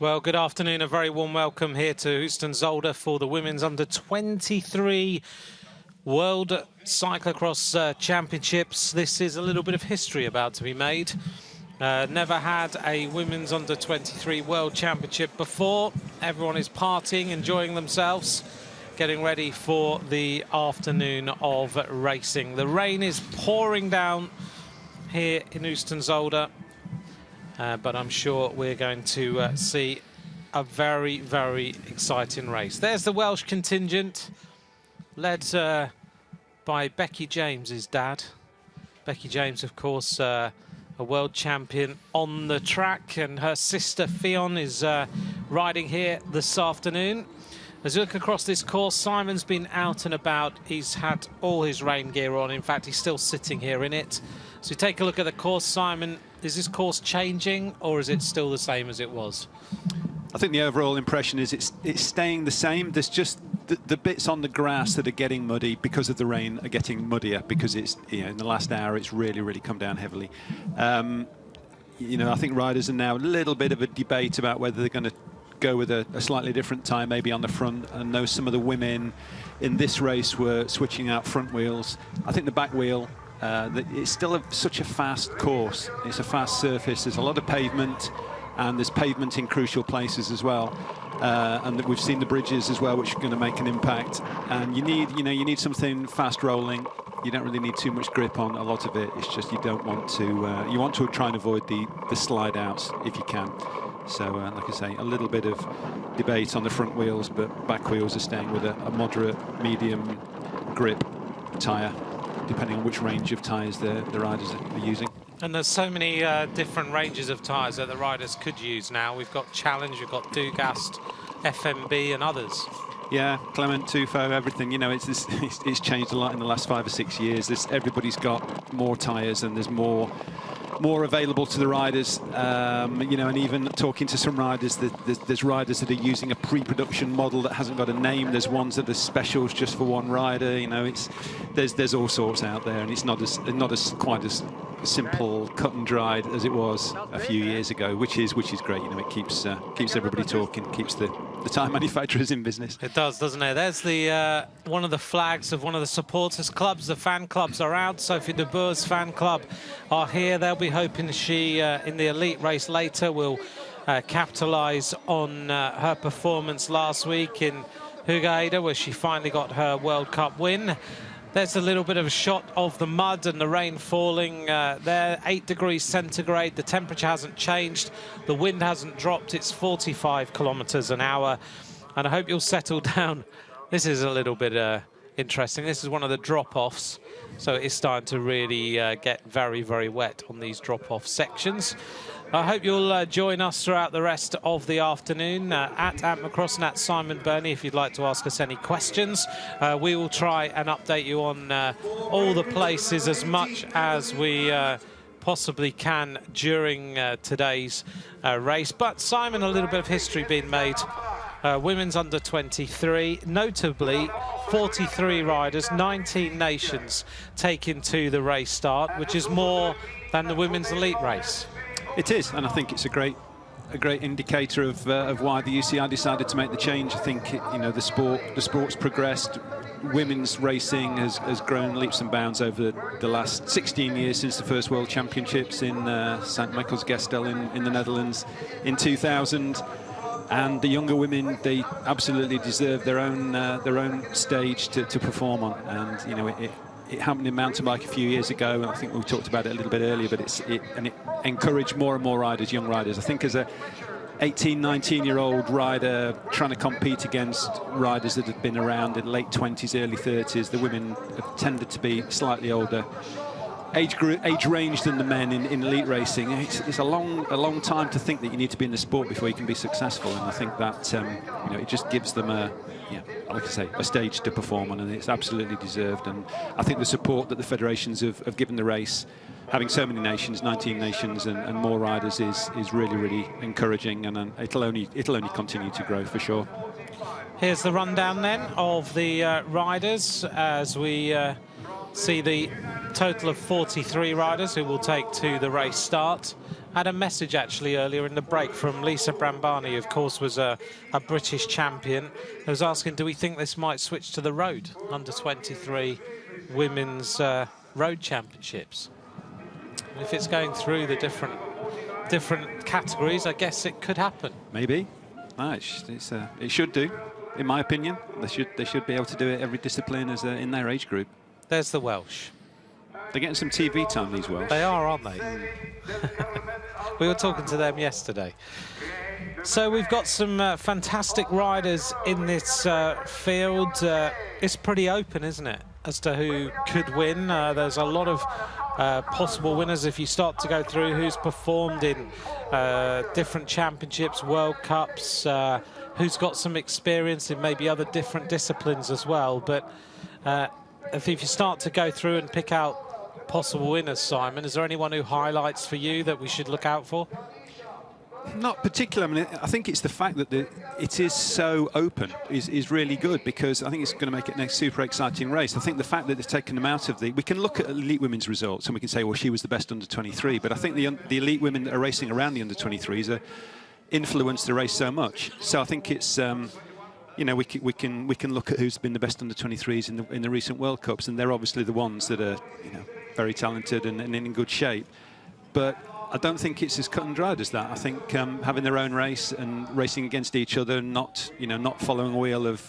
Well, good afternoon. A very warm welcome here to Heusden-Zolder for the women's under-23 World Cyclo-cross Championships. This is a little bit of history about to be made. Never had a women's under-23 World Championship before. Everyone is partying, enjoying themselves, getting ready for the afternoon of racing. The rain is pouring down here in Heusden-Zolder. But I'm sure we're going to see a very, very exciting race. There's the Welsh contingent, led by Becky James's dad. Becky James, of course, a world champion on the track, and her sister Fionn is riding here this afternoon. As you look across this course, Simon's been out and about. He's had all his rain gear on. In fact, he's still sitting here in it. So you take a look at the course. Simon, is this course changing, or is it still the same as it was? I think the overall impression is it's staying the same. There's just the bits on the grass that are getting muddy because of the rain are getting muddier because it's, in the last hour it's really come down heavily. I think riders are now a little bit of a debate about whether they're going to go with a slightly different tyre maybe on the front. I know some of the women in this race were switching out front wheels. I think the back wheel, it's still such a fast course. It's a fast surface. There's a lot of pavement, and there's pavement in crucial places as well. And we've seen the bridges as well, which are going to make an impact. And you need something fast rolling. You don't really need too much grip on a lot of it. It's just you don't want to. You want to try and avoid the slide outs if you can. So, like I say, a little bit of debate on the front wheels, but back wheels are staying with a moderate, medium grip tyre, depending on which range of tyres the riders are using. And there's so many different ranges of tyres that the riders could use now. We've got Challenge, we've got Dugast, FMB and others. Yeah, Clement, Tufo, everything. It's changed a lot in the last 5 or 6 years. Everybody's got more tyres, and there's more available to the riders, and even talking to some riders, there's riders that are using a pre-production model that hasn't got a name. There's ones that are specials just for one rider. There's all sorts out there, and it's not quite as simple, cut and dried as it was a few years ago, which is great. It keeps everybody talking, keeps the tyre manufacturers in business. It does, doesn't it? There's the one of the flags of one of the supporters clubs. The fan clubs are out. Sophie de Boer's fan club are here. They'll be hoping she, in the elite race later, will capitalise on her performance last week in Heusden, where she finally got her World Cup win. There's a little bit of a shot of the mud and the rain falling there, 8 degrees centigrade. The temperature hasn't changed. The wind hasn't dropped. It's 45 kilometres an hour. And I hope you'll settle down. This is a little bit interesting. This is one of the drop-offs. So it's starting to really get very, very wet on these drop-off sections. I hope you'll join us throughout the rest of the afternoon at Macross and at Simon Burney if you'd like to ask us any questions. We will try and update you on all the places as much as we possibly can during today's race. But Simon, a little bit of history being made. Women's under 23, notably 43 riders, 19 nations taken to the race start, which is more than the women's elite race. It is, and I think it's a great indicator of why the UCI decided to make the change. I think the sport's progressed. Women's racing has grown leaps and bounds over the last 16 years since the first World Championships in St. Michaelsgestel in the Netherlands in 2000. And the younger women, they absolutely deserve their own stage to perform on. And it happened in mountain bike a few years ago, and I think we talked about it a little bit earlier. But it encouraged more and more riders, young riders. I think as a 18, 19-year-old rider trying to compete against riders that have been around in late 20s, early 30s, the women have tended to be slightly older age range than the men in elite racing. It's a long time to think that you need to be in the sport before you can be successful, and I think that it just gives them like I say, a stage to perform on, and it's absolutely deserved. And I think the support that the federations have given the race, having so many nations, 19 nations and more riders, is really encouraging, and it'll only continue to grow for sure. Here's the rundown then of the riders as we see the total of 43 riders who will take to the race start. had a message actually earlier in the break from Lisa Brambani, who of course was a British champion. I was asking, do we think this might switch to the road, under 23 women's road championships? And if it's going through the different categories, I guess it could happen. Maybe. No, it should do, in my opinion. They should be able to do it every discipline as in their age group. There's the Welsh. They're getting some TV time, these Welsh. They are, aren't they? We were talking to them yesterday. So we've got some fantastic riders in this field. It's pretty open, isn't it, as to who could win? There's a lot of possible winners if you start to go through who's performed in different championships, World Cups, who's got some experience in maybe other different disciplines as well. But if you start to go through and pick out possible winners, Simon, is there anyone who highlights for you that we should look out for? Not particularly. I mean, I think it's the fact that it is so open is really good, because I think it's going to make it a super exciting race. I think the fact that they've taken them out of we can look at elite women's results and we can say, well, she was the best under 23, but I think the elite women that are racing around the under 23s influence the race so much. So I think it's you know, we can look at who's been the best under 23s in the recent World Cups, and they're obviously the ones that are, you know, very talented and in good shape. But I don't think it's as cut and dried as that. I think having their own race and racing against each other, not following a wheel of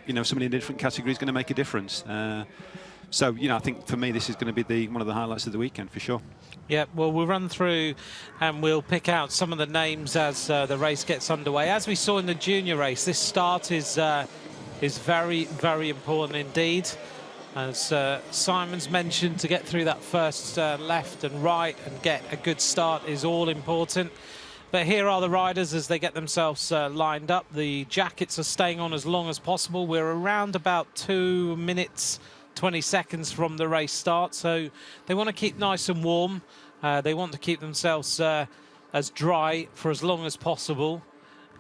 somebody in a different category is going to make a difference. So, you know, I think for me this is going to be one of the highlights of the weekend for sure. Yeah, well, we'll run through and we'll pick out some of the names as the race gets underway. As we saw in the junior race, this start is very, very important indeed. As Simon's mentioned, to get through that first left and right and get a good start is all important. But here are the riders as they get themselves lined up. The jackets are staying on as long as possible. We're around about 2 minutes, 20 seconds from the race start. So they want to keep nice and warm. They want to keep themselves as dry for as long as possible.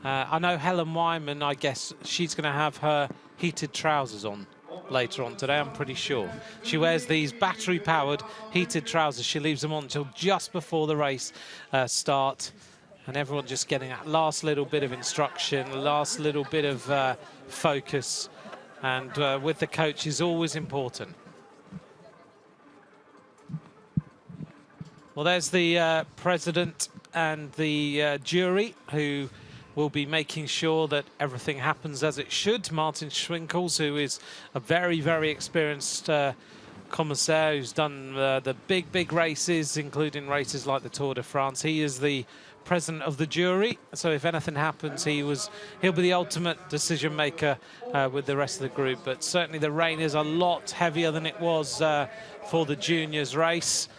I know Helen Wyman, I guess she's going to have her heated trousers on later on today, I'm pretty sure. She wears these battery-powered heated trousers. She leaves them on until just before the race start. And everyone just getting that last little bit of instruction, last little bit of focus. And with the coach is always important. Well, there's the president and the jury who will be making sure that everything happens as it should. Martin Schwinkels, who is a very, very experienced commissaire, who's done the big races, including races like the Tour de France. He is the president of the jury, so if anything happens, he'll be the ultimate decision maker with the rest of the group. But certainly the rain is a lot heavier than it was for the juniors race,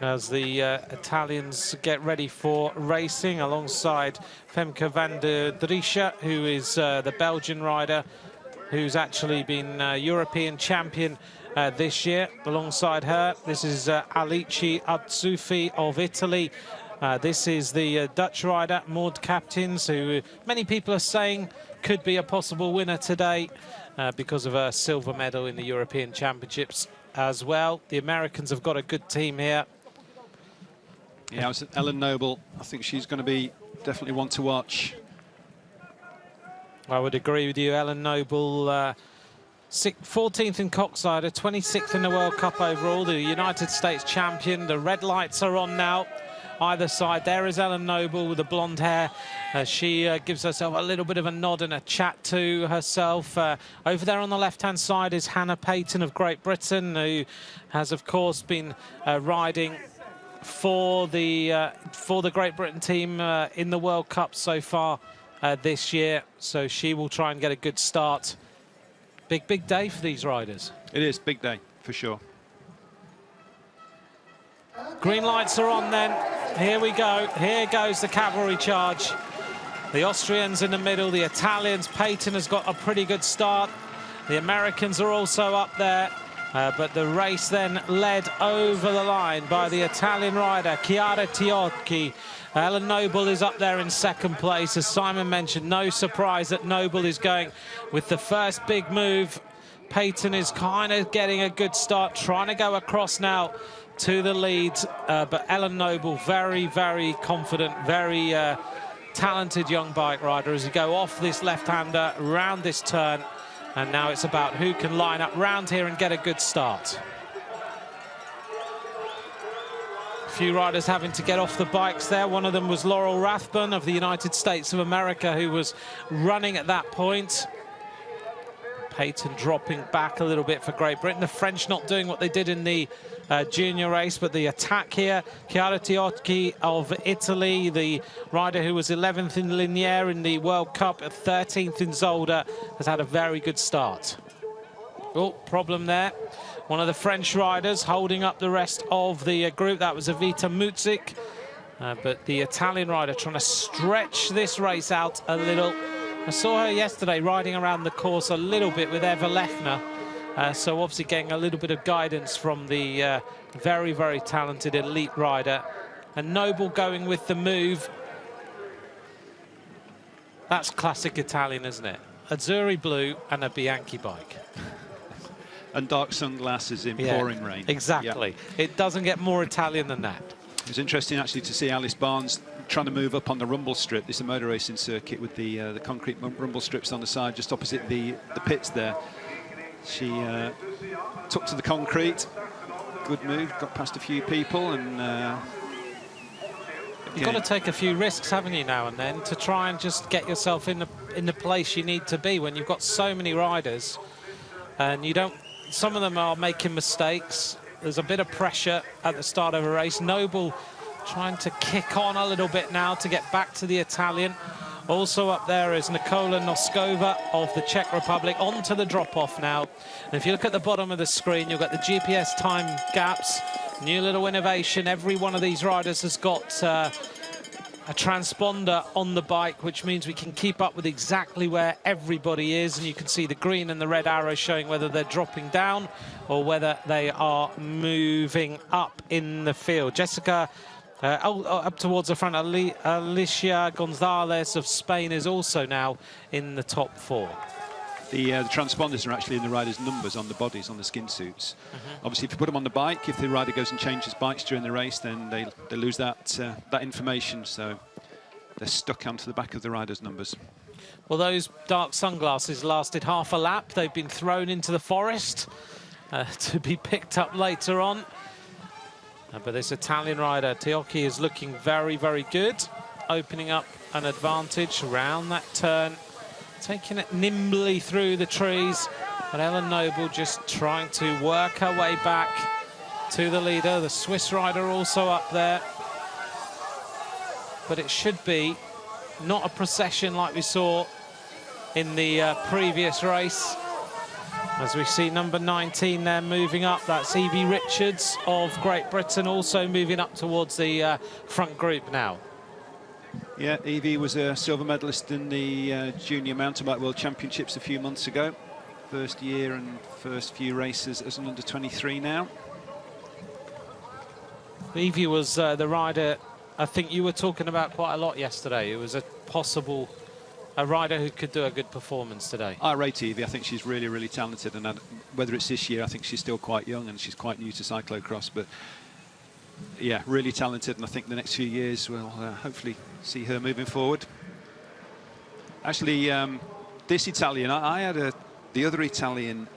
as the Italians get ready for racing alongside Femke van der Driesche, who is the Belgian rider who's actually been European champion this year. Alongside her, this is Alici Azzufi of Italy. This is the Dutch rider, Maud Captins, who many people are saying could be a possible winner today because of her silver medal in the European Championships as well. The Americans have got a good team here. Yeah, it's Ellen Noble. I think she's going to be definitely one to watch. I would agree with you. Ellen Noble, 14th in Coxsider, 26th in the World Cup overall, the United States champion. The red lights are on now. Either side, there is Ellen Noble with the blonde hair. She gives herself a little bit of a nod and a chat to herself. Over there on the left-hand side is Hannah Payton of Great Britain, who has, of course, been riding for the Great Britain team in the World Cup so far this year. So she will try and get a good start. Big day for these riders. It is, big day, for sure. Green lights are on then. Here we go. Here goes the cavalry charge. The Austrians in the middle, the Italians. Payton has got a pretty good start. The Americans are also up there. But the race then led over the line by the Italian rider, Chiara Tiocchi. Ellen Noble is up there in second place. As Simon mentioned, no surprise that Noble is going with the first big move. Payton is kind of getting a good start, trying to go across now to the lead, but Ellen Noble, very, very confident, very talented young bike rider as you go off this left-hander, round this turn, and now it's about who can line up round here and get a good start. A few riders having to get off the bikes there. One of them was Laurel Rathbun of the United States of America, who was running at that point. Peyton dropping back a little bit for Great Britain. The French not doing what they did in the junior race, but the attack here. Chiara Tiocchi of Italy, the rider who was 11th in Lineare in the World Cup, 13th in Zolder, has had a very good start. Oh, problem there. One of the French riders holding up the rest of the group. That was Evita Mutzik. But the Italian rider trying to stretch this race out a little. I saw her yesterday riding around the course a little bit with Eva Lechner. So obviously getting a little bit of guidance from the very, very talented elite rider. And Noble going with the move. That's classic Italian, isn't it? Azzurri blue and a Bianchi bike. And dark sunglasses in pouring rain. Exactly. Yeah. It doesn't get more Italian than that. It was interesting actually to see Alice Barnes trying to move up on the rumble strip. This is a motor racing circuit with the concrete rumble strips on the side just opposite the pits there. She took to the concrete. Good move, got past a few people, and you've got to take a few risks, haven't you, now and then, to try and just get yourself in the place you need to be when you've got so many riders, and you don't. Some of them are making mistakes. There's a bit of pressure at the start of a race. Noble trying to kick on a little bit now to get back to the Italian. Also up there is Nikola Noskova of the Czech Republic, onto the drop-off now. And if you look at the bottom of the screen, you've got the GPS time gaps. New little innovation. Every one of these riders has got a transponder on the bike, which means we can keep up with exactly where everybody is. And you can see the green and the red arrow showing whether they're dropping down or whether they are moving up in the field. Jessica... up towards the front, Alicia Gonzalez of Spain is also now in the top 4. The transponders are actually in the riders' numbers on the bodies, on the skin suits. Obviously, if you put them on the bike, if the rider goes and changes bikes during the race, then they lose that information, so they're stuck onto the back of the riders' numbers. Well, those dark sunglasses lasted half a lap. They've been thrown into the forest to be picked up later on. But this Italian rider, Tiocchi, is looking very, very good, opening up an advantage around that turn, taking it nimbly through the trees. But Ellen Noble just trying to work her way back to the leader. The Swiss rider also up there. But it should be not a procession like we saw in the previous race. As we see number 19 there moving up, that's Evie Richards of Great Britain, also moving up towards the front group now. Yeah, Evie was a silver medalist in the Junior Mountain Bike World Championships a few months ago. First year and first few races as an under-23 now. Evie was the rider I think you were talking about quite a lot yesterday. It was a rider who could do a good performance today. I rate Evie. I think she's really, really talented, and whether it's this year, I think she's still quite young and she's quite new to cyclo-cross, but yeah, really talented, and I think the next few years we'll hopefully see her moving forward. Actually, this Italian, I had the other Italian,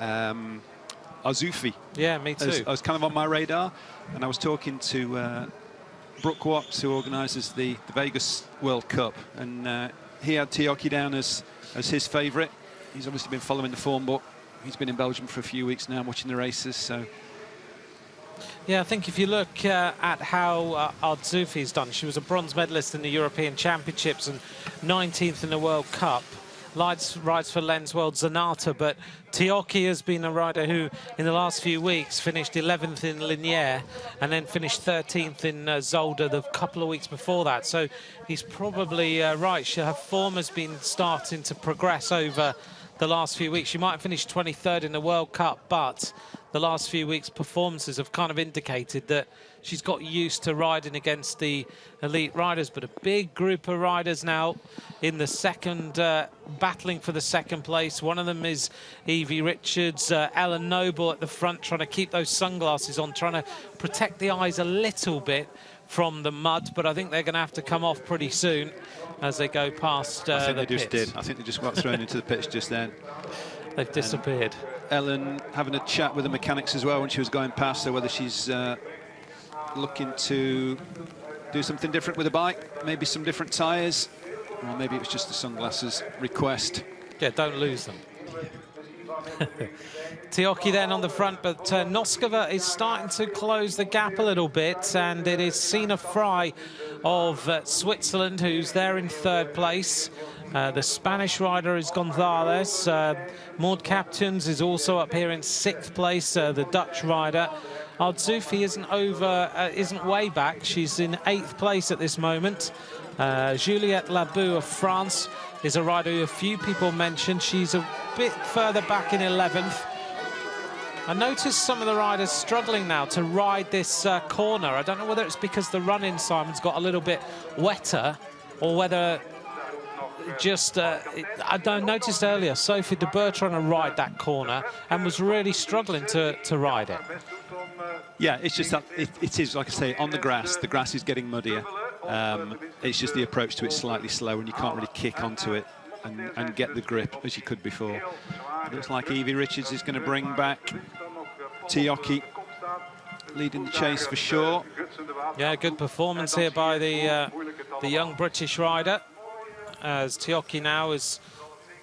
Azzurri. Yeah, me too. I was kind of on my radar, and I was talking to Brooke Watts, who organises the Vegas World Cup, and he had Tiocchi down as his favourite. He's obviously been following the form book. He's been in Belgium for a few weeks now, watching the races. So, yeah, I think if you look at how Azzurri's done, she was a bronze medalist in the European Championships and 19th in the World Cup. Rides for Lens World Zanata, but Tiocchi has been a rider who, in the last few weeks, finished 11th in Lineare and then finished 13th in Zolder the couple of weeks before that. So he's probably right. Her form has been starting to progress over the last few weeks. She might have finished 23rd in the World Cup, but the last few weeks' performances have kind of indicated that she's got used to riding against the elite riders. But a big group of riders now in the second, battling for the second place. One of them is Evie Richards, Ellen Noble at the front, trying to keep those sunglasses on, trying to protect the eyes a little bit from the mud. But I think they're going to have to come off pretty soon as they go past I think the they just pits. did. I think they just got thrown into the pits just then. They've disappeared. Ellen having a chat with the mechanics as well when she was going past, so whether she's looking to do something different with the bike, maybe some different tyres, or maybe it was just the sunglasses request. Yeah, don't lose them. Tioki then on the front, but Noskova is starting to close the gap a little bit, and it is Sina Fry of Switzerland who's there in third place. The Spanish rider is Gonzalez. Maud Captains is also up here in sixth place, the Dutch rider. Ardzufi isn't way back. She's in eighth place at this moment. Juliette Labou of France is a rider who a few people mentioned. She's a bit further back in 11th. I noticed some of the riders struggling now to ride this corner. I don't know whether it's because the run-in, Simon's got a little bit wetter, or whether just I noticed earlier Sophie de Boer trying to ride that corner and was really struggling to ride it. Yeah, it's just that it is, like I say, on the grass. The grass is getting muddier. It's just the approach to it slightly slow, and you can't really kick onto it and get the grip as you could before. It looks like Evie Richards is going to bring back Tioki, leading the chase for sure. Yeah, good performance here by the young British rider, as Tioki now has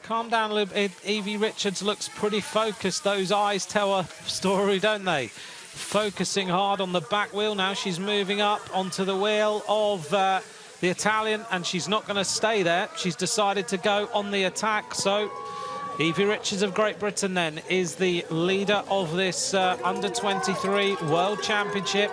calmed down a little bit. Evie Richards looks pretty focused. Those eyes tell a story, don't they? Focusing hard on the back wheel now. She's moving up onto the wheel of the Italian, and she's not going to stay there. She's decided to go on the attack. So Evie Richards of Great Britain then is the leader of this under-23 World Championship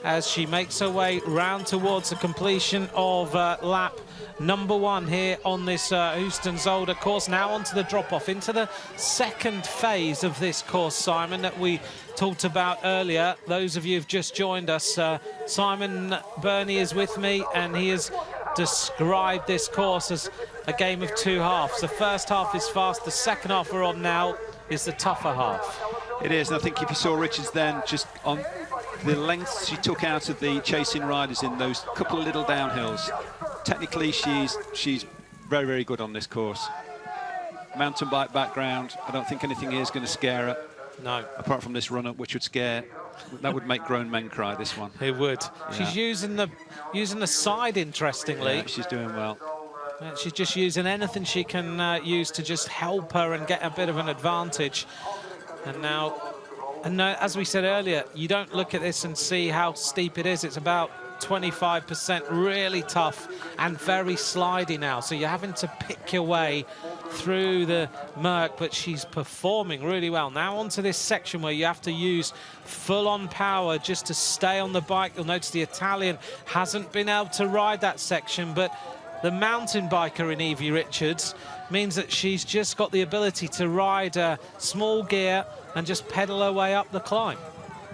as she makes her way round towards the completion of lap number 1 here on this Heusden-Zolder course. Now onto the drop-off, into the second phase of this course, Simon, that we talked about earlier. Those of you who've just joined us, Simon Burney is with me, and he has described this course as a game of two halves. The first half is fast, the second half we're on now is the tougher half. It is, and I think if you saw Richards then, just on the length she took out of the chasing riders in those couple of little downhills, technically she's very, very good on this course. Mountain bike background, I don't think anything here is going to scare her. No. Apart from this run-up, which would make grown men cry, this one. It would. Yeah. She's using the side, interestingly. Yeah, she's doing well. She's just using anything she can use to just help her and get a bit of an advantage. And now, as we said earlier, you don't look at this and see how steep it is. It's about 25%, really tough and very slidey now. So you're having to pick your way through the murk, but she's performing really well. Now onto this section where you have to use full-on power just to stay on the bike. You'll notice the Italian hasn't been able to ride that section, but the mountain biker in Evie Richards means that she's just got the ability to ride a small gear and just pedal her way up the climb.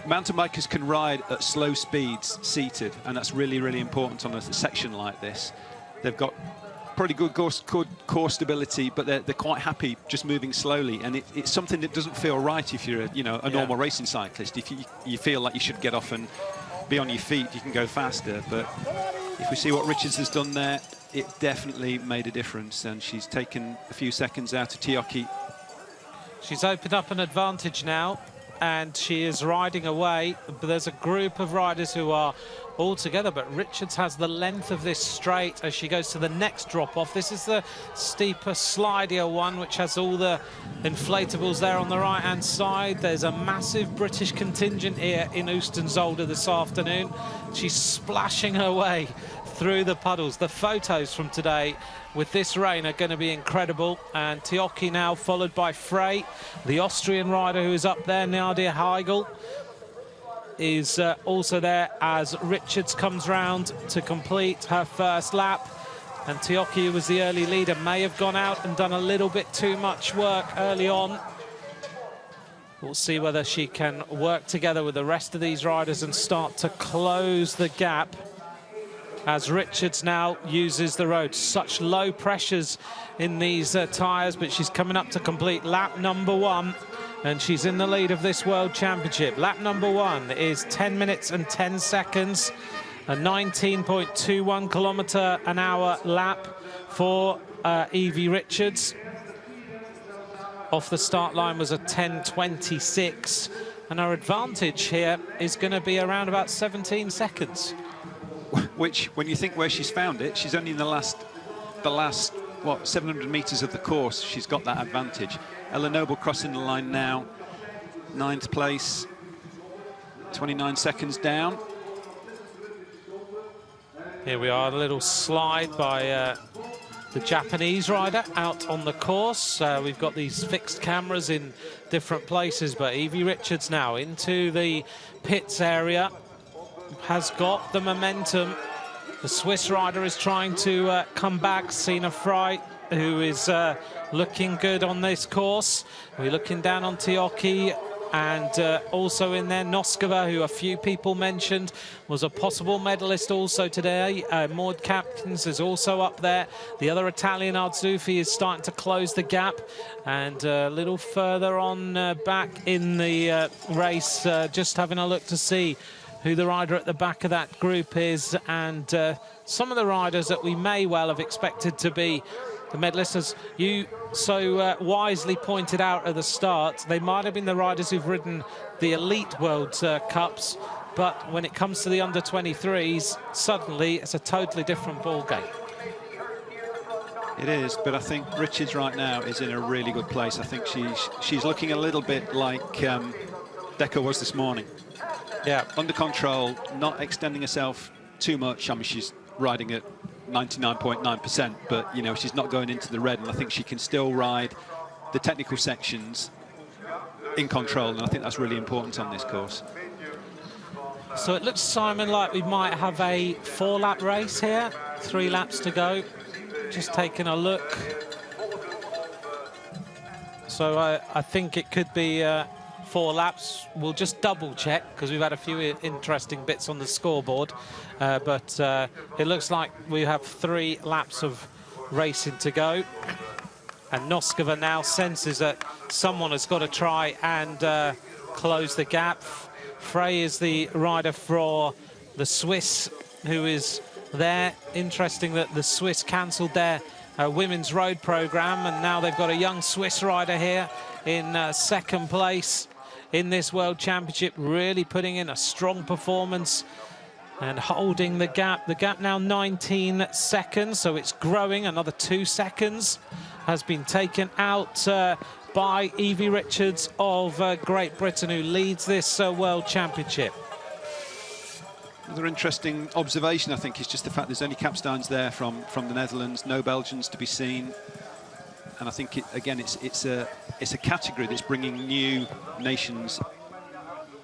Mountain bikers can ride at slow speeds seated, and that's really, really important on a section like this. They've got pretty good core stability, but they're quite happy just moving slowly, and it's something that doesn't feel right if you're a normal racing cyclist. If you feel like you should get off and be on your feet, you can go faster. But if we see what Richards has done there, it definitely made a difference, and she's taken a few seconds out of Tioki. She's opened up an advantage now, and she is riding away. But there's a group of riders who are all together, but Richards has the length of this straight as she goes to the next drop-off. This is the steeper, slidier one, which has all the inflatables there on the right-hand side. There's a massive British contingent here in Heusden-Zolder this afternoon. She's splashing her way through the puddles. The photos from today with this rain are going to be incredible. And Tioki now followed by Frey, the Austrian rider who is up there. Nadia Heigl is also there as Richards comes round to complete her first lap. And Teoki, who was the early leader, may have gone out and done a little bit too much work early on. We'll see whether she can work together with the rest of these riders and start to close the gap as Richards now uses the road. Such low pressures in these tyres, but she's coming up to complete lap number 1, and she's in the lead of this World Championship. Lap number 1 is 10 minutes and 10 seconds, a 19.21 km/h lap for Evie Richards. Off the start line was a 10.26, and her advantage here is going to be around about 17 seconds. Which, when you think where she's found it, she's only in the last, what, 700 metres of the course, she's got that advantage. Ella Noble crossing the line now, 9th place, 29 seconds down. Here we are, a little slide by the Japanese rider out on the course. We've got these fixed cameras in different places, but Evie Richards now into the pits area, has got the momentum. The Swiss rider is trying to come back. Sina Frey, who is looking good on this course. We're looking down on Teoki, and also in there Noskova, who a few people mentioned was a possible medalist also today. Maud Capkins is also up there. The other Italian, Arzuffi, is starting to close the gap, and a little further on back in the race, just having a look to see who the rider at the back of that group is, and some of the riders that we may well have expected to be the medalists, as you so wisely pointed out at the start. They might have been the riders who've ridden the elite World Cups, but when it comes to the under-23s, suddenly it's a totally different ball game. It is, but I think Richards right now is in a really good place. I think she's looking a little bit like Deco was this morning. Yeah, under control, not extending herself too much. I mean, she's riding at 99.9%, but you know, she's not going into the red, and I think she can still ride the technical sections in control, and I think that's really important on this course. So it looks, Simon, like we might have a 4-lap race here, 3 laps to go. Just taking a look. So I think it could be 4 laps. We'll just double check, because we've had a few interesting bits on the scoreboard, but it looks like we have 3 laps of racing to go, and Noskova now senses that someone has got to try and close the gap. Frey is the rider for the Swiss who is there. Interesting that the Swiss cancelled their women's road program, and now they've got a young Swiss rider here in second place in this World Championship, really putting in a strong performance and holding the gap. The gap now 19 seconds, so it's growing. Another 2 seconds has been taken out by Evie Richards of Great Britain, who leads this World Championship. Another interesting observation, I think, is just the fact there's only capstones there from the Netherlands, no Belgians to be seen. And I think, again, it's a category that's bringing new nations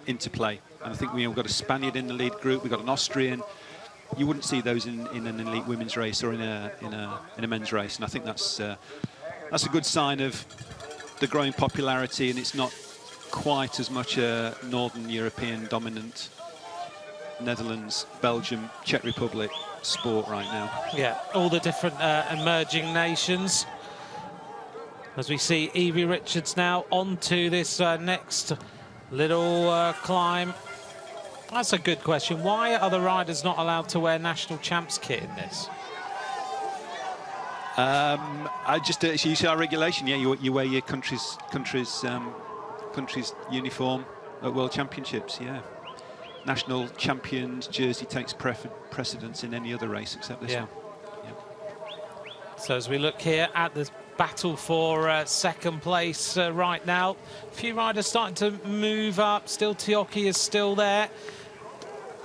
into play. And I think we've got a Spaniard in the lead group, we've got an Austrian. You wouldn't see those in an elite women's race or in a men's race. And I think that's a good sign of the growing popularity, and it's not quite as much a Northern European dominant Netherlands, Belgium, Czech Republic sport right now. Yeah, all the different emerging nations. As we see Evie Richards now onto this next little climb. That's a good question. Why are the riders not allowed to wear national champs kit in this? You see our regulation. Yeah, you wear your country's uniform at World Championships. Yeah, national champions jersey takes precedence in any other race except this one. Yeah. So as we look here at the battle for second place right now, a few riders starting to move up. Still, Teoki is still there.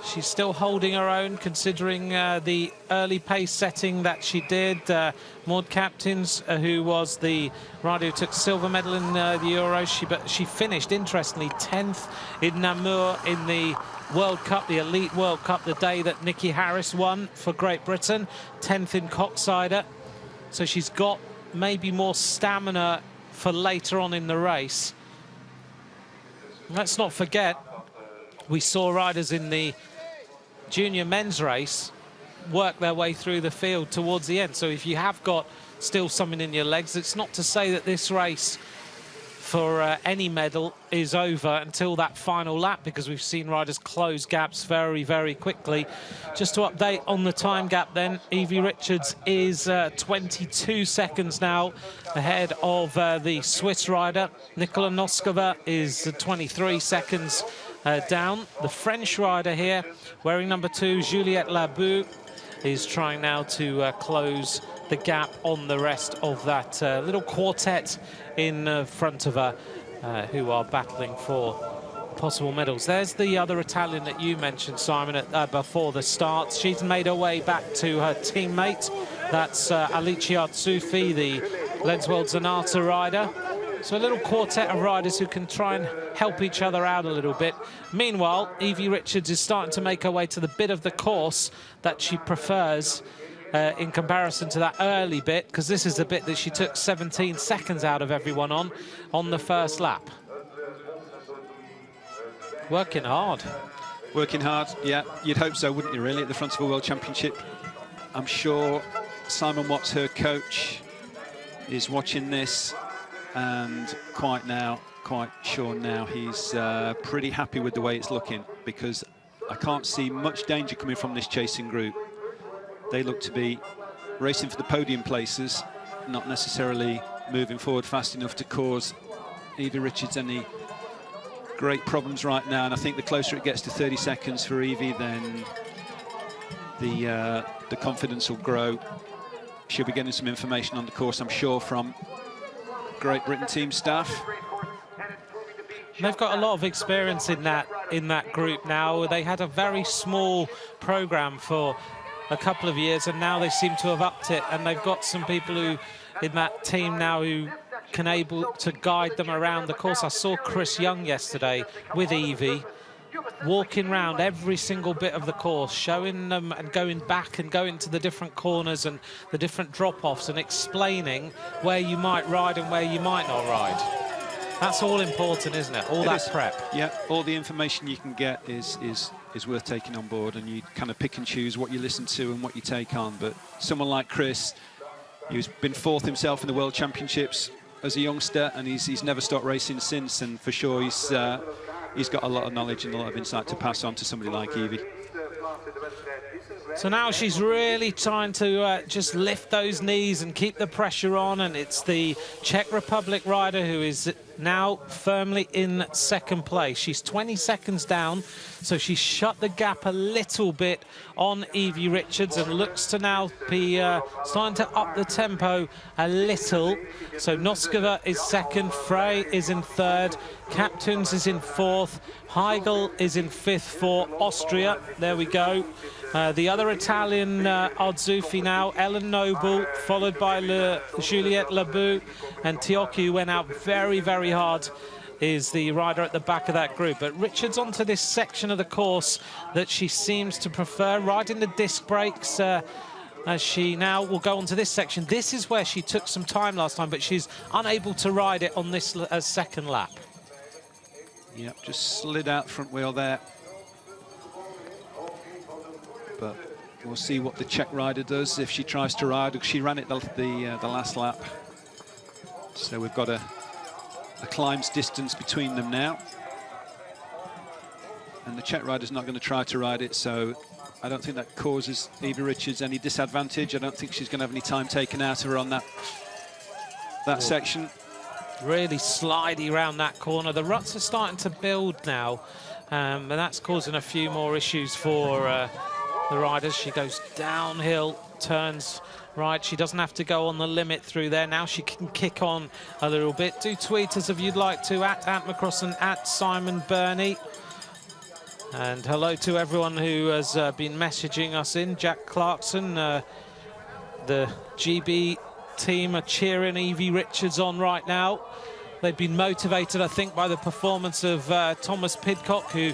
She's still holding her own, considering the early pace setting that she did. Maud Captains, who was the rider who took silver medal in the Euros, but she finished, interestingly, 10th in Namur in the World Cup, the Elite World Cup, the day that Nikki Harris won for Great Britain, 10th in Coxsider. So she's got maybe more stamina for later on in the race. Let's not forget, we saw riders in the junior men's race work their way through the field towards the end. So if you have got still something in your legs, it's not to say that this race for any medal is over until that final lap, because we've seen riders close gaps very, very quickly. Just to update on the time gap then, Evie Richards is 22 seconds now ahead of the Swiss rider. Nicola Noskova is 23 seconds down. The French rider here, wearing number 2, Juliette Labou, is trying now to close the gap on the rest of that little quartet in front of her, who are battling for possible medals. There's the other Italian that you mentioned, Simon, before the start. She's made her way back to her teammate. That's Alicia Zuffi, the Lensworld Zanata rider. So a little quartet of riders who can try and help each other out a little bit. Meanwhile, Evie Richards is starting to make her way to the bit of the course that she prefers in comparison to that early bit, because this is the bit that she took 17 seconds out of everyone on the first lap. Working hard. Working hard, yeah. You'd hope so, wouldn't you, really, at the front of a World Championship? I'm sure Simon Watts, her coach, is watching this, and quite sure now he's pretty happy with the way it's looking, because I can't see much danger coming from this chasing group. They look to be racing for the podium places, not necessarily moving forward fast enough to cause Evie Richards any great problems right now. And I think the closer it gets to 30 seconds for Evie, then the confidence will grow. She'll be getting some information on the course, I'm sure, from Great Britain team staff. They've got a lot of experience in that group now. They had a very small program for a couple of years, and now they seem to have upped it, and they've got some people who in that team now who can able to guide them around the course. I saw Chris Young yesterday with Evie walking around every single bit of the course, showing them and going back and going to the different corners and the different drop-offs and explaining where you might ride and where you might not ride. That's all important, isn't it? All that prep. Yeah, all the information you can get is worth taking on board, and you kind of pick and choose what you listen to and what you take on. But someone like Chris, he's been fourth himself in the World Championships as a youngster, and he's never stopped racing since, and for sure he's got a lot of knowledge and a lot of insight to pass on to somebody like Evie. So now she's really trying to just lift those knees and keep the pressure on, and it's the Czech Republic rider who is now firmly in second place. She's 20 seconds down, so she's shut the gap a little bit on Evie Richards and looks to now be starting to up the tempo a little. So Noskova is second, Frey is in third, Captains is in fourth, Heigl is in fifth for Austria. There we go. The other Italian Arzuffi now, Ellen Noble, followed by Juliette Labou, and Tiocchi, who went out very, very hard, is the rider at the back of that group. But Richards onto this section of the course that she seems to prefer, riding the disc brakes, as she now will go onto this section. This is where she took some time last time, but she's unable to ride it on this second lap. Yep, just slid out front wheel there. But we'll see what the Czech rider does if she tries to ride. She ran it the last lap. So we've got a climbs distance between them now. And the Czech rider's not going to try to ride it, so I don't think that causes Evie Richards any disadvantage. I don't think she's going to have any time taken out of her on that section. Really slidey around that corner. The ruts are starting to build now, and that's causing a few more issues for the riders. She goes downhill, turns right. She doesn't have to go on the limit through there. Now she can kick on a little bit. Do tweet us if you'd like to, at Ant Macross and at Simon Burney. And hello to everyone who has been messaging us in. Jack Clarkson, the GB team are cheering Evie Richards on right now. They've been motivated, I think, by the performance of Thomas Pidcock, who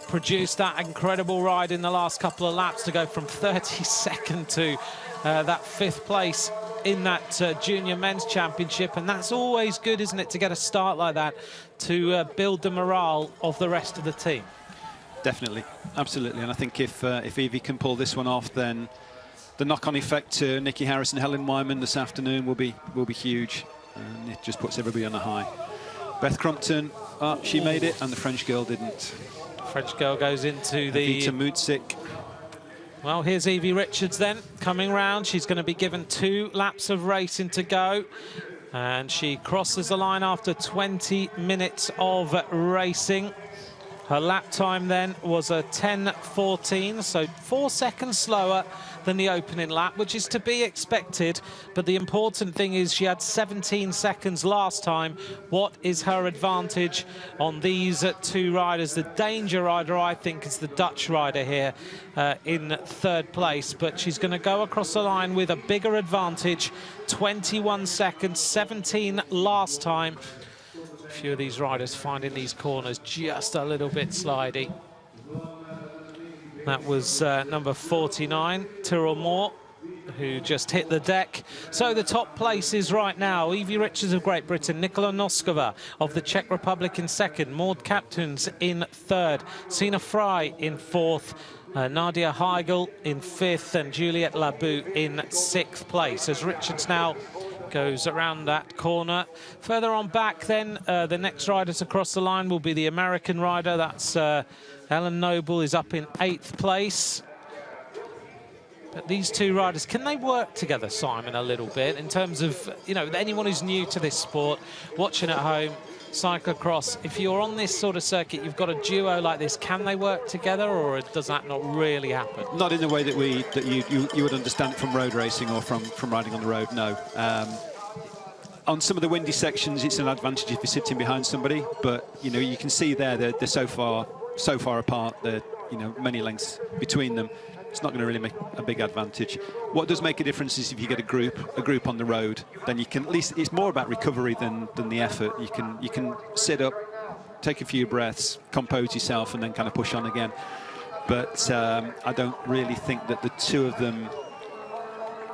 produced that incredible ride in the last couple of laps to go from 32nd to that 5th place in that junior men's championship. And that's always good, isn't it, to get a start like that, to build the morale of the rest of the team. Definitely, absolutely. And I think if Evie can pull this one off, then the knock-on effect to Nikki Harris and Helen Wyman this afternoon will be huge, and it just puts everybody on a high. Beth Crumpton, she made it, and the French girl didn't. French girl goes into the... Vita Mutsik. Well, here's Evie Richards then, coming round. She's going to be given 2 laps of racing to go. And she crosses the line after 20 minutes of racing. Her lap time then was a 10:14, so 4 seconds slower than the opening lap, which is to be expected. But the important thing is she had 17 seconds last time. What is her advantage on these 2 riders? The danger rider, I think, is the Dutch rider here in 3rd place. But she's going to go across the line with a bigger advantage. 21 seconds, 17 last time. A few of these riders finding these corners just a little bit slidey. That was number 49, Tyrrell Moore, who just hit the deck. So the top places right now: Evie Richards of Great Britain, Nikola Noskova of the Czech Republic in 2nd, Maud Captains in 3rd, Sina Fry in 4th, Nadia Heigl in 5th, and Juliette Labou in 6th place. As Richards now goes around that corner. Further on back then, the next riders across the line will be the American rider. That's Ellen Noble is up in 8th place. But these 2 riders, can they work together, Simon, a little bit in terms of, you know, anyone who's new to this sport, watching at home, cyclocross, if you're on this sort of circuit, you've got a duo like this, can they work together, or does that not really happen? Not in the way that you would understand it from road racing or from riding on the road, no. On some of the windy sections, it's an advantage if you're sitting behind somebody, but you know, you can see there they're so far apart, they're, you know, many lengths between them. It's not going to really make a big advantage. What does make a difference is if you get a group on the road, then you can, at least it's more about recovery than the effort. You can sit up, take a few breaths, compose yourself, and then kind of push on again. But I don't really think that the 2 of them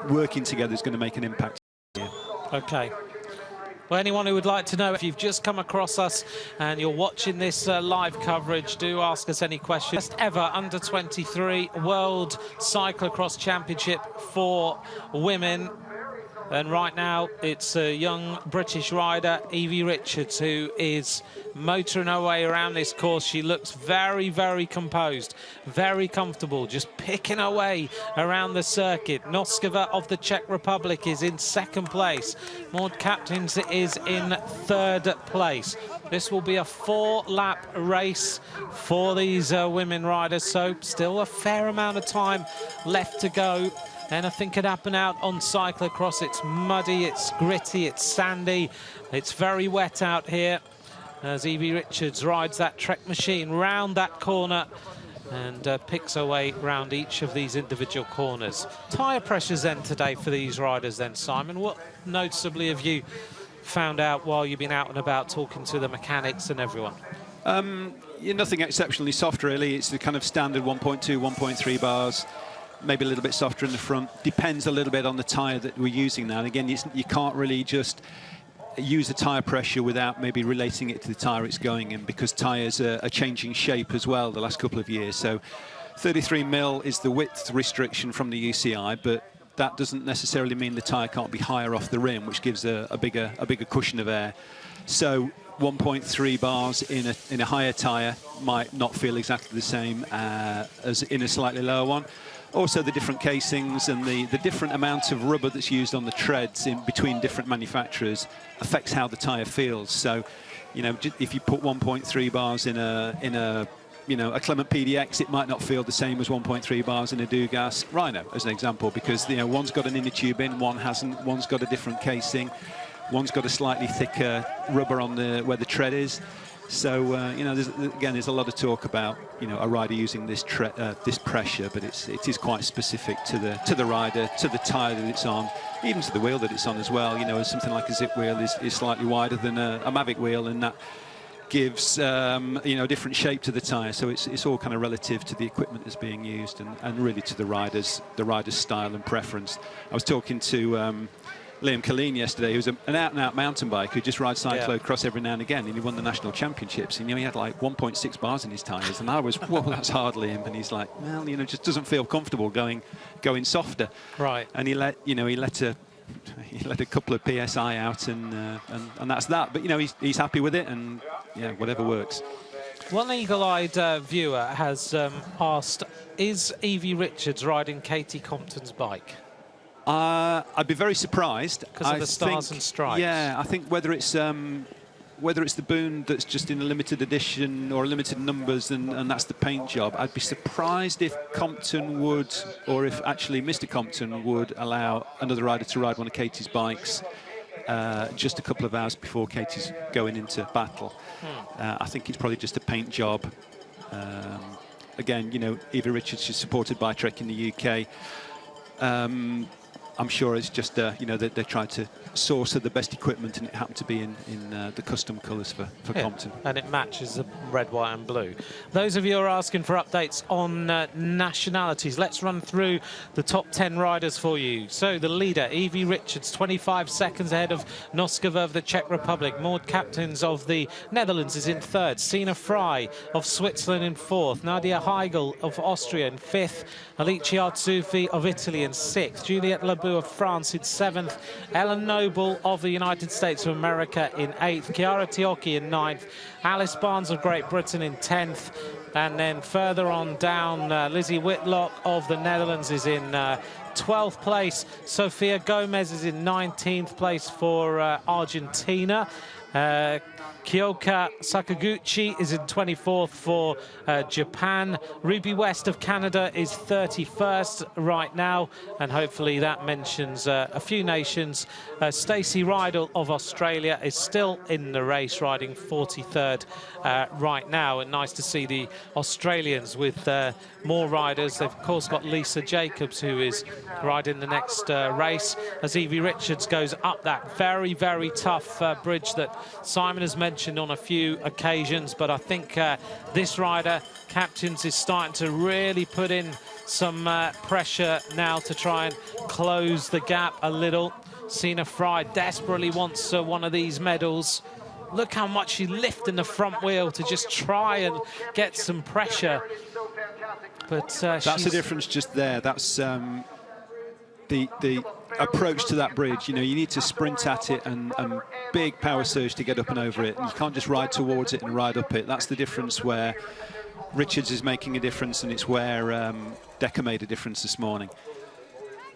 working together is going to make an impact here. Okay. Well, anyone who would like to know, if you've just come across us and you're watching this live coverage, do ask us any questions. Best ever under 23 World Cyclo-cross Championship for women. And right now, it's a young British rider, Evie Richards, who is motoring her way around this course. She looks very, very composed, very comfortable, just picking her way around the circuit. Noskova of the Czech Republic is in 2nd place. Maud Captains is in 3rd place. This will be a 4-lap race for these women riders, so still a fair amount of time left to go. Anything could happen out on cyclocross. It's muddy, it's gritty, it's sandy, it's very wet out here as Evie Richards rides that Trek machine round that corner and picks her way round each of these individual corners. Tyre pressures then today for these riders then, Simon. What noticeably have you found out while you've been out and about talking to the mechanics and everyone? Nothing exceptionally soft, really. It's the kind of standard 1.2, 1.3 bars. Maybe a little bit softer in the front. Depends a little bit on the tyre that we're using now. And again, you can't really just use the tyre pressure without maybe relating it to the tyre it's going in, because tyres are changing shape as well the last couple of years. So 33 mil is the width restriction from the UCI, but that doesn't necessarily mean the tyre can't be higher off the rim, which gives a bigger cushion of air. So 1.3 bars in a higher tyre might not feel exactly the same as in a slightly lower one. Also, the different casings and the different amount of rubber that's used on the treads in between different manufacturers affects how the tyre feels. So, you know, if you put 1.3 bars in a Clement PDX, it might not feel the same as 1.3 bars in a Dugas Rhino, as an example, because, you know, one's got an inner tube in, one hasn't, one's got a different casing, one's got a slightly thicker rubber on where the tread is. So you know, there's a lot of talk about, you know, a rider using this pressure, but it is quite specific to the rider, to the tyre that it's on, even to the wheel that it's on as well. You know, something like a zip wheel is slightly wider than a Mavic wheel, and that gives you know, a different shape to the tyre. So it's all kind of relative to the equipment that's being used, and really to the rider's style and preference. I was talking to Liam Colleen yesterday, who's an out-and-out mountain bike who just rides cyclo-cross every now and again, and he won the national championships. And, you know, he had like 1.6 bars in his tyres, and I was, well, that's hard, Liam. And he's like, well, you know, just doesn't feel comfortable going softer. Right. And he let a couple of psi out, and that's that. But, you know, he's happy with it, and yeah, whatever works. One eagle-eyed viewer has asked, is Evie Richards riding Katie Compton's bike? I'd be very surprised. Because of the stars and stripes. Yeah, I think whether it's the Boone that's just in a limited edition or limited numbers, and that's the paint job, I'd be surprised if Compton would, or if actually Mr. Compton would allow another rider to ride one of Katie's bikes just a couple of hours before Katie's going into battle. I think it's probably just a paint job. Again, you know, Evie Richards is supported by Trek in the UK. I'm sure it's just, you know, they tried to source the best equipment, and it happened to be in the custom colours for Compton. And it matches the red, white and blue. Those of you who are asking for updates on nationalities, let's run through the top 10 riders for you. So the leader, Evie Richards, 25 seconds ahead of Noskova of the Czech Republic. Maud Captains of the Netherlands is in third. Sina Fry of Switzerland in fourth. Nadia Heigl of Austria in fifth. Alicia Arzufi of Italy in sixth. Juliette Labou of France in seventh. Ellen Noble of the United States of America in eighth. Chiara Tiocchi in ninth. Alice Barnes of Great Britain in 10th. And then further on down, Lizzie Whitlock of the Netherlands is in 12th place. Sofia Gomez is in 19th place for Argentina. Kyoka Sakaguchi is in 24th for Japan. Ruby West of Canada is 31st right now, and hopefully that mentions a few nations. Stacey Rydell of Australia is still in the race, riding 43rd right now, and nice to see the Australians with more riders. They've of course got Lisa Jacobs, who is riding the next race, as Evie Richards goes up that very, very tough bridge that Simon has mentioned on a few occasions. But I think this rider, Captains, is starting to really put in some pressure now to try and close the gap a little. Sina Fry desperately wants one of these medals. Look how much she's lifting the front wheel to just try and get some pressure. But that's the difference just there. That's the approach to that bridge. You know, you need to sprint at it and big power surge to get up and over it. You can't just ride towards it and ride up it. That's the difference where Richards is making a difference, and it's where Decker made a difference this morning.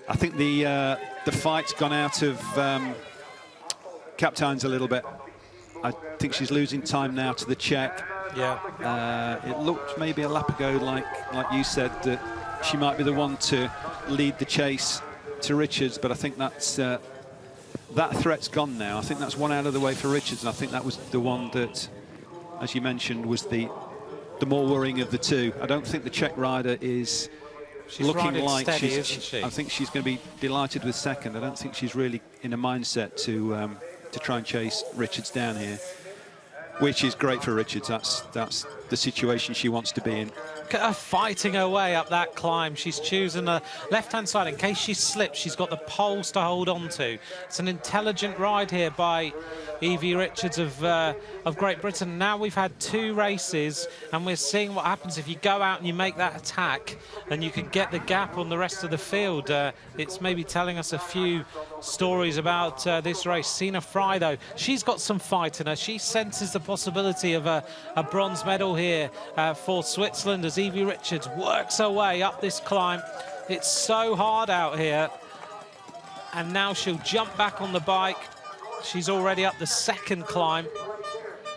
I think the fight's gone out of Captains a little bit. I think she's losing time now to the Czech. Yeah. It looked maybe a lap ago, like you said, that she might be the one to lead the chase to Richards, but I think that's that threat's gone now. I think that's one out of the way for Richards, and I think that was the one that, as you mentioned, was the more worrying of the two. I don't think the Czech rider is looking like steady, isn't she? I think she's going to be delighted with second. I don't think she's really in a mindset to try and chase Richards down here, which is great for Richards. That's the situation she wants to be in. Look at her fighting her way up that climb. She's choosing the left-hand side. In case she slips, she's got the poles to hold on to. It's an intelligent ride here by Evie Richards of Great Britain. Now we've had two races, and we're seeing what happens if you go out and you make that attack, and you can get the gap on the rest of the field. It's maybe telling us a few stories about this race. Sina Fry, though, she's got some fight in her. She senses the possibility of a bronze medal here for Switzerland, as Evie Richards works her way up this climb. It's so hard out here, and now she'll jump back on the bike. She's already up the second climb.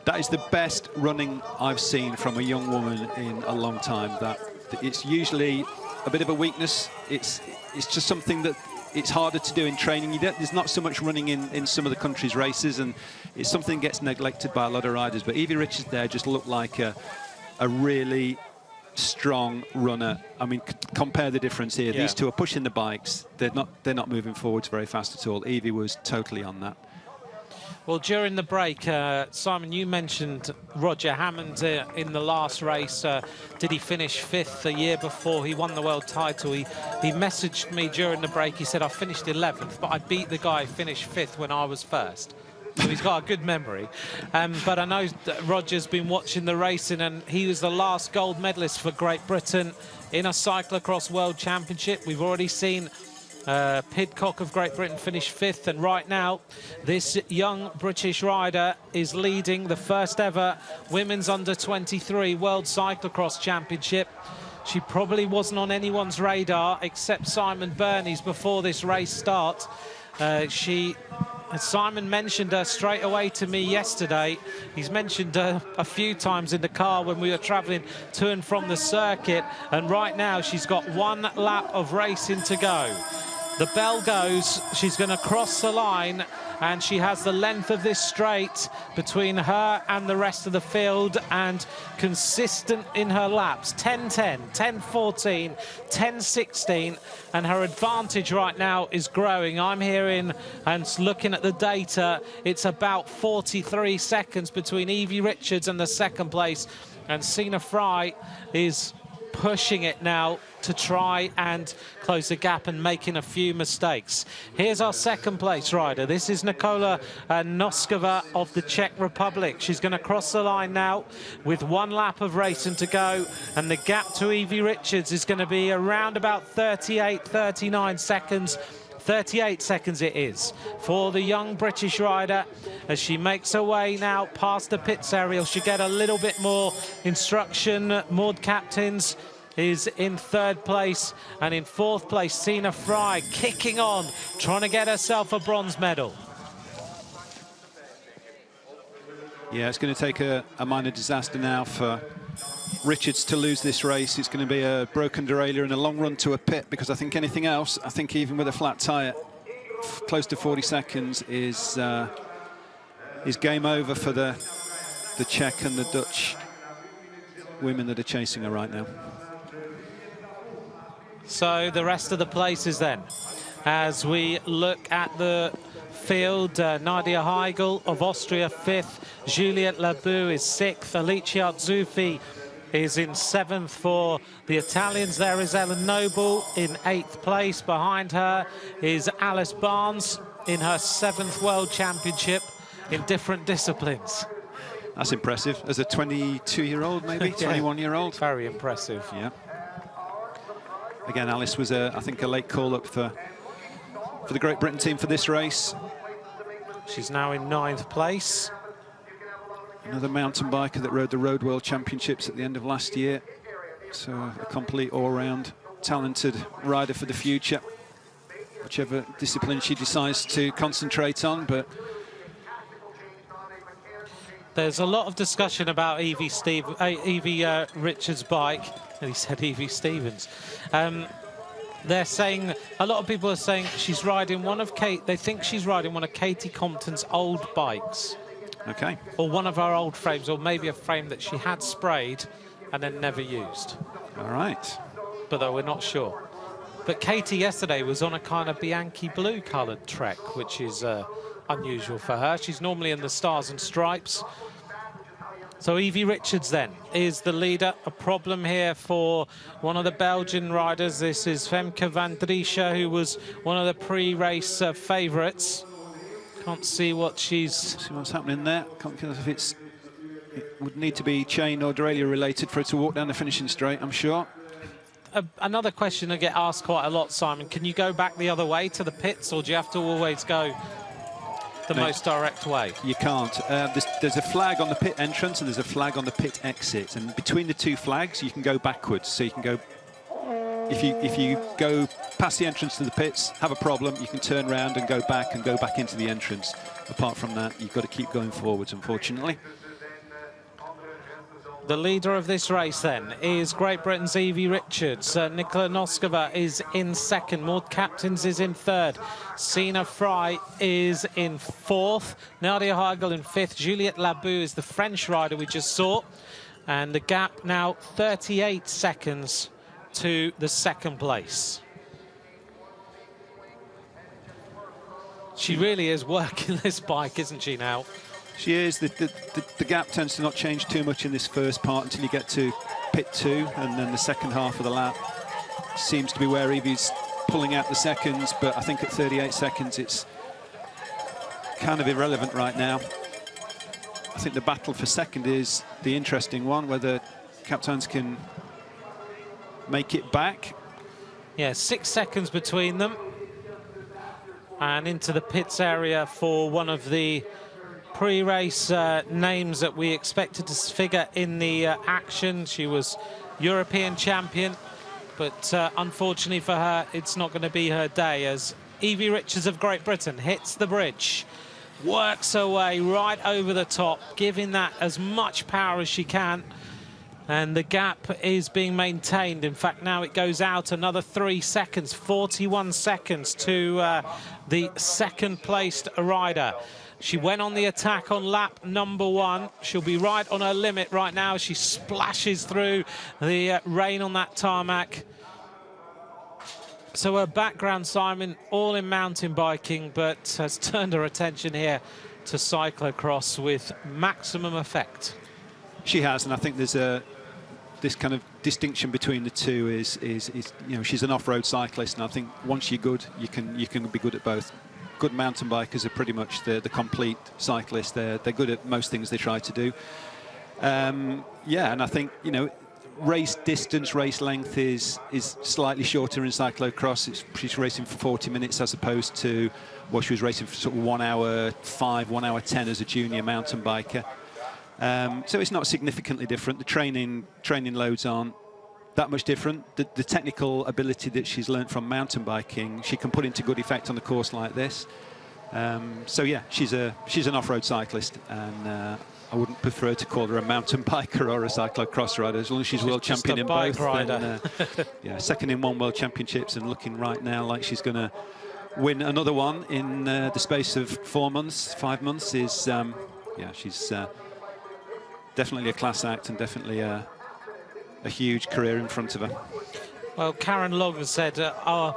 That is the best running I've seen from a young woman in a long time. That it's usually a bit of a weakness. It's just something that it's harder to do in training. There's not so much running in some of the country's races, and it's something that gets neglected by a lot of riders. But Evie Richards there just looked like a really strong runner. I mean, compare the difference here. Yeah. These two are pushing the bikes. They're not moving forwards very fast at all. Evie was totally on that. Well, during the break, Simon, you mentioned Roger Hammond in the last race. Did he finish 5th the year before he won the world title? He messaged me during the break. He said, I finished 11th, but I beat the guy who finished 5th when I was 1st. So he's got a good memory. But I know that Roger's been watching the racing, and he was the last gold medalist for Great Britain in a cyclocross world championship. We've already seen Pidcock of Great Britain finish 5th, and right now this young British rider is leading the first ever women's under-23 World Cyclo-cross Championship. She probably wasn't on anyone's radar except Simon Burney's before this race starts. Simon mentioned her straight away to me yesterday. He's mentioned her a few times in the car when we were travelling to and from the circuit, and right now she's got 1 lap of racing to go. The bell goes, she's going to cross the line, and she has the length of this straight between her and the rest of the field, and consistent in her laps. 10:10, 10:14, 10:16, and her advantage right now is growing. I'm hearing and looking at the data, it's about 43 seconds between Evie Richards and the 2nd place, and Sina Fry is pushing it now to try and close the gap and making a few mistakes. Here's our 2nd place rider. This is Nikola Noskova of the Czech Republic. She's going to cross the line now with 1 lap of racing to go, and the gap to Evie Richards is going to be around about 38, 39 seconds. 38 seconds it is for the young British rider as she makes her way now past the pits area. She'll get a little bit more instruction. Maud Captains is in 3rd place, and in 4th place Sina Fry kicking on, trying to get herself a bronze medal. Yeah, it's going to take a minor disaster now for Richards to lose this race. It's going to be a broken derailleur and a long run to a pit, because I think anything else, I think even with a flat tyre, close to 40 seconds is game over for the Czech and the Dutch women that are chasing her right now. So the rest of the places then, as we look at the field, Nadia Heigl of Austria 5th, Juliette Labou is 6th, Alicia Zuffi is in 7th for the Italians. There is Ellen Noble in 8th place. Behind her is Alice Barnes in her 7th World Championship in different disciplines. That's impressive. As a 22-year-old, maybe, Yeah, 21-year-old. Very impressive. Yeah. Again, Alice was, I think, a late call-up for the Great Britain team for this race. She's now in 9th place. Another mountain biker that rode the Road World Championships at the end of last year. So a complete all-round talented rider for the future, whichever discipline she decides to concentrate on. But there's a lot of discussion about Evie Richards' bike. And he said Evie Stevens. They're saying, a lot of people are saying she's riding one of they think she's riding one of Katie Compton's old bikes. Okay. Or one of her old frames, or maybe a frame that she had sprayed and then never used. All right. But though we're not sure. But Katie yesterday was on a kind of Bianchi blue coloured Trek, which is unusual for her. She's normally in the Stars and Stripes. So Evie Richards then is the leader. A problem here for one of the Belgian riders. This is Femke van Driesche, who was one of the pre-race favourites. Can't see what see what's happening there. Can't feel if it would need to be chain or derailleur related for her to walk down the finishing straight, I'm sure. Another question I get asked quite a lot, Simon. Can you go back the other way to the pits, or do you have to always go the most direct way? You can't. There's a flag on the pit entrance and there's a flag on the pit exit, and between the two flags you can go backwards. So you can go, if you go past the entrance to the pits, have a problem, you can turn around and go back into the entrance. Apart from that, you've got to keep going forwards, unfortunately. The leader of this race then is Great Britain's Evie Richards. Nicola Noskova is in second. Maud Captains is in third. Sina Fry is in fourth. Nadia Heigl in fifth. Juliette Labou is the French rider we just saw. And the gap now 38 seconds to the second place. She really is working this bike, isn't she, now? She is. The gap tends to not change too much in this first part until you get to pit 2, and then the second half of the lap seems to be where Evie's pulling out the seconds, but I think at 38 seconds it's kind of irrelevant right now. I think the battle for second is the interesting one, whether Captains can make it back. Yeah, 6 seconds between them. And into the pits area for one of the pre-race names that we expected to figure in the action. She was European champion, but unfortunately for her, it's not going to be her day as Evie Richards of Great Britain hits the bridge, works her way right over the top, giving that as much power as she can. And the gap is being maintained. In fact, now it goes out another 3 seconds, 41 seconds to the second-placed rider. She went on the attack on lap number 1. She'll be right on her limit right now. She splashes through the rain on that tarmac. So her background, Simon, all in mountain biking, but has turned her attention here to cyclo-cross with maximum effect. She has, and I think there's this kind of distinction between the two is you know, she's an off-road cyclist, and I think once you're good, you can be good at both. Good mountain bikers are pretty much the complete cyclist. They're good at most things they try to do. Yeah, and I think, you know, race distance, race length is slightly shorter in cyclo-cross. She's racing for 40 minutes as opposed to what she was racing for sort of 1 hour 5, 1 hour 10 as a junior mountain biker. So it's not significantly different. The training loads aren't that much different. The technical ability that she's learned from mountain biking, she can put into good effect on a course like this. So yeah, she's an off-road cyclist, and I wouldn't prefer to call her a mountain biker or a cyclo-cross rider. As long as she's world champion in both, then, yeah, second in 1 world championships, and looking right now like she's going to win another one in the space of 4 months, 5 months. Is yeah, she's definitely a class act and definitely a huge career in front of her. Well, Karen Long said, are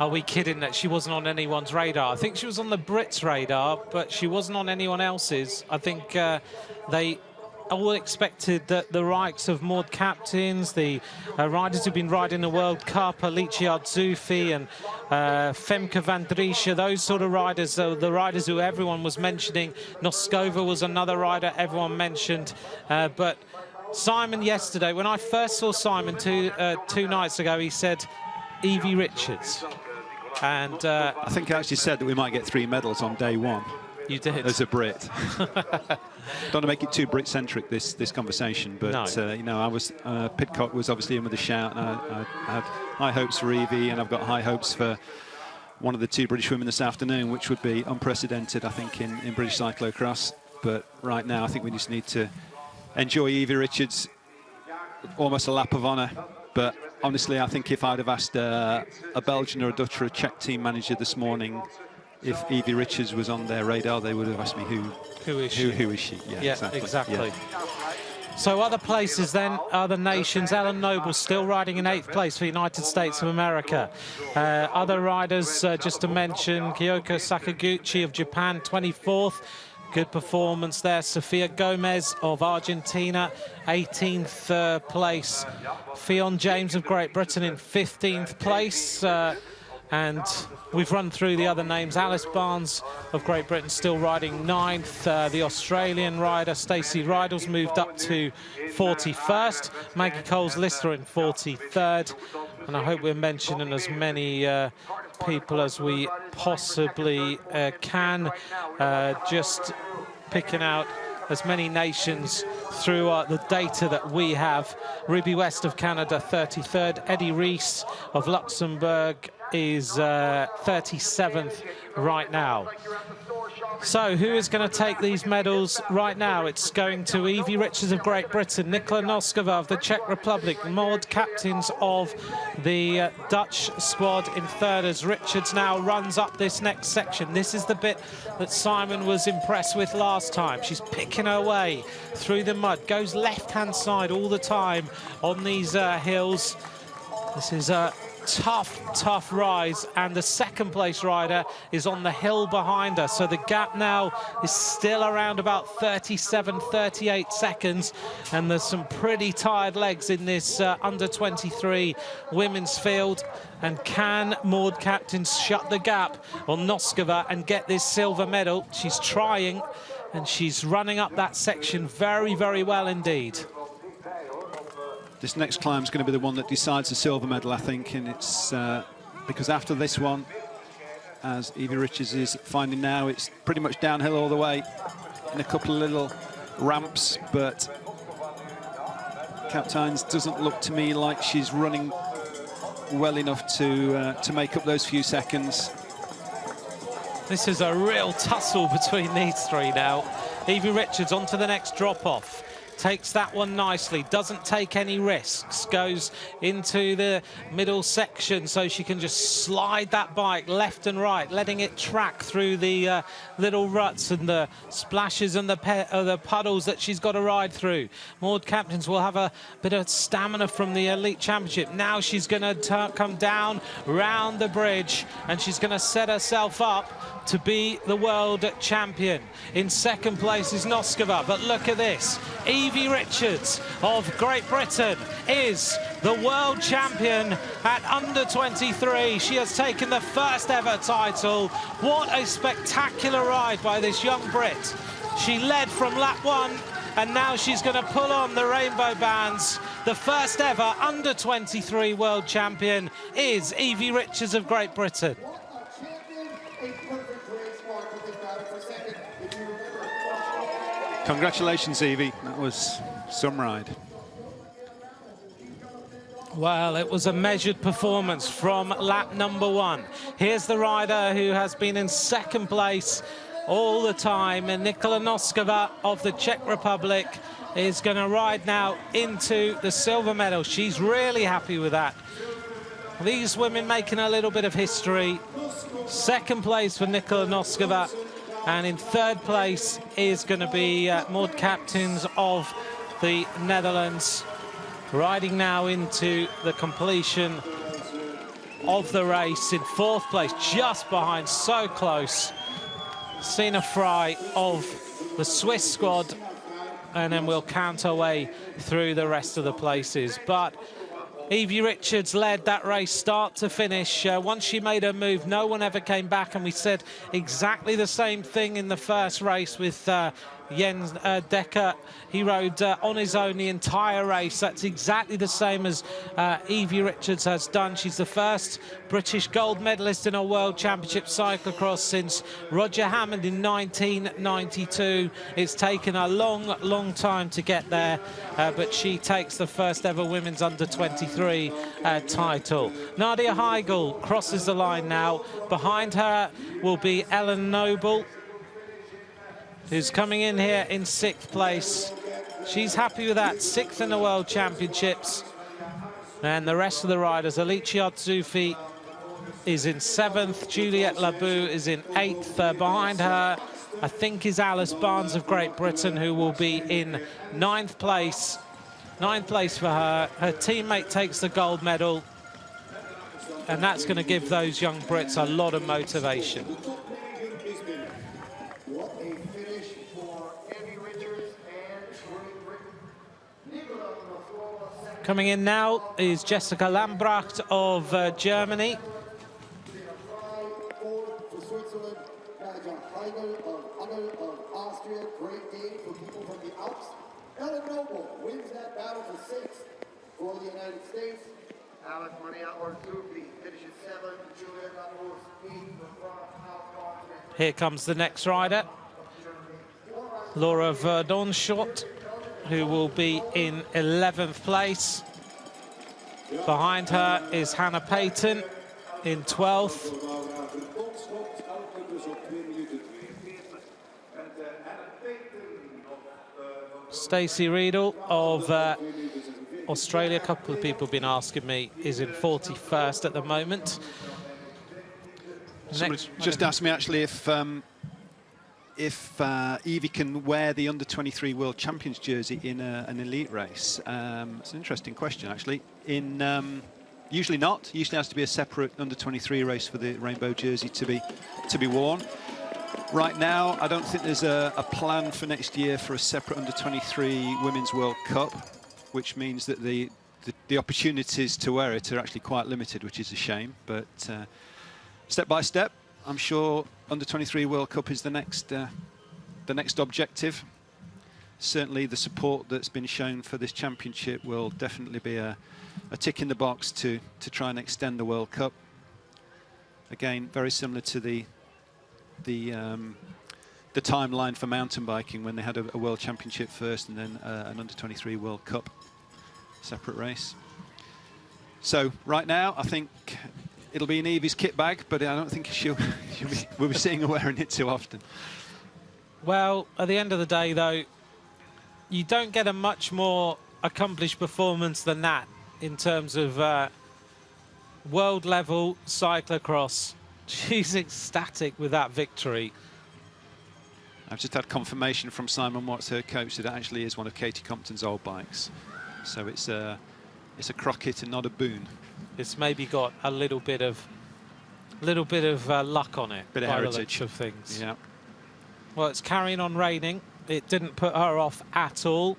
we kidding that she wasn't on anyone's radar? I think she was on the Brits' radar, but she wasn't on anyone else's. I think they all expected that the likes of Maud Captains, the riders who've been riding the World Cup, Alicia Ardzufi and Femke van Driesche, those sort of riders, the riders who everyone was mentioning. Noskova was another rider everyone mentioned, but Simon yesterday, when I first saw Simon two nights ago, he said Evie Richards. And I think I actually said that we might get 3 medals on day 1. You did. As a Brit. Don't want to make it too Brit-centric, this conversation, but no. You know, I was Pidcock was obviously in with a shout, and I had high hopes for Evie, and I've got high hopes for one of the 2 British women this afternoon, which would be unprecedented, I think, in British cyclo-cross. But right now, I think we just need to enjoy Evie Richards, almost a lap of honour. But honestly, I think if I'd have asked a Belgian or a Dutch or a Czech team manager this morning if Evie Richards was on their radar, they would have asked me who is she? Yeah, exactly. Yeah. So other places then, other nations. Ellen Noble still riding in 8th place for the United States of America. Other riders, just to mention, Kyoko Sakaguchi of Japan, 24th. Good performance there. Sofia Gomez of Argentina, 18th place. Fionn James of Great Britain in 15th place. And we've run through the other names. Alice Barnes of Great Britain still riding 9th. The Australian rider Stacey Rydell's moved up to 41st. Maggie Coles-Lister in 43rd. And I hope we're mentioning as many people as we possibly can. Just picking out as many nations through the data that we have. Ruby West of Canada, 33rd. Eddie Rees of Luxembourg is 37th right now. So who is going to take these medals right now? It's going to Evie Richards of Great Britain, Nikola Noskova of the Czech Republic, Maud captains of the Dutch squad in third, as Richards now runs up this next section. This is the bit that Simon was impressed with last time. She's picking her way through the mud, goes left-hand side all the time on these hills. This is a tough rise, and the second place rider is on the hill behind her, so the gap now is still around about 37-38 seconds, and there's some pretty tired legs in this under 23 women's field. And can Maud captains shut the gap on Noskova and get this silver medal? She's trying, and she's running up that section very, very well indeed. This next climb is going to be the one that decides the silver medal, I think, and it's because after this one, as Evie Richards is finding now, it's pretty much downhill all the way in a couple of little ramps, but Captains doesn't look to me like she's running well enough to make up those few seconds. This is a real tussle between these three now. Evie Richards onto the next drop-off. Takes that one nicely, doesn't take any risks, goes into the middle section so she can just slide that bike left and right, letting it track through the little ruts and the splashes and the puddles that she's got to ride through. Maud captains will have a bit of stamina from the Elite Championship. Now she's going to come down round the bridge, and she's going to set herself up to be the world champion. In second place is Noskova, but look at this. Evie Richards of Great Britain is the world champion at under 23. She has taken the first ever title. What a spectacular ride by this young Brit. She led from lap 1, and now she's going to pull on the rainbow bands. The first ever under 23 world champion is Evie Richards of Great Britain. Congratulations, Evie. That was some ride. Well, it was a measured performance from lap number 1. Here's the rider who has been in second place all the time, and Nikola Noskova of the Czech Republic is going to ride now into the silver medal. She's really happy with that. These women making a little bit of history. Second place for Nikola Noskova, and in third place is going to be Maud captains of the Netherlands, riding now into the completion of the race. In fourth place, just behind, so close, Sina Fry of the Swiss squad, and then we'll count our way through the rest of the places. But Evie Richards led that race start to finish. Once she made her move, no one ever came back, and we said exactly the same thing in the first race with Jens Dekker. He rode on his own the entire race. That's exactly the same as Evie Richards has done. She's the first British gold medalist in a World Championship cyclocross since Roger Hammond in 1992. It's taken a long time to get there, but she takes the first ever women's under 23 title. Nadia Heigl crosses the line now. Behind her will be Ellen Noble, who's coming in here in 6th place. She's happy with that, 6th in the World Championships. And the rest of the riders, Alicia Zufi is in 7th, Juliette Labou is in 8th. Behind her, I think, is Alice Barnes of Great Britain, who will be in 9th place. 9th place for her. Her teammate takes the gold medal, and that's going to give those young Brits a lot of motivation. Coming in now is Jessica Lambrecht of Germany. Ellen Noble wins that battle for 6th for the United States. Alex Zufi finishes 7th. Julia Labou 8th. Here comes the next rider, Laura Verdonschot, who will be in 11th place. Behind her is Hannah Payton in 12th. Stacey Riedel of Australia, a couple of people have been asking me, is in 41st at the moment. Someone just asked me actually if Evie can wear the under-23 World Champions jersey in an elite race. It's an interesting question, actually. Usually not. Usually has to be a separate under-23 race for the rainbow jersey to be worn. Right now, I don't think there's a plan for next year for a separate under-23 Women's World Cup, which means that the opportunities to wear it are actually quite limited, which is a shame. But step by step, I'm sure under-23 World Cup is the next objective. Certainly the support that's been shown for this championship will definitely be a tick in the box to try and extend the World Cup. Again, very similar to the timeline for mountain biking, when they had a World Championship first and then an under-23 World Cup separate race. So right now, I think it'll be in Evie's kit bag, but I don't think we'll be seeing her wearing it too often. Well, at the end of the day, though, you don't get a much more accomplished performance than that in terms of world-level cyclocross. She's ecstatic with that victory. I've just had confirmation from Simon Watts, her coach, that it actually is one of Katie Compton's old bikes. So it's a Crockett and not a Boone. It's maybe got a little bit of luck on it, bit of by heritage the looks of things. Yeah. Well, it's carrying on raining. It didn't put her off at all.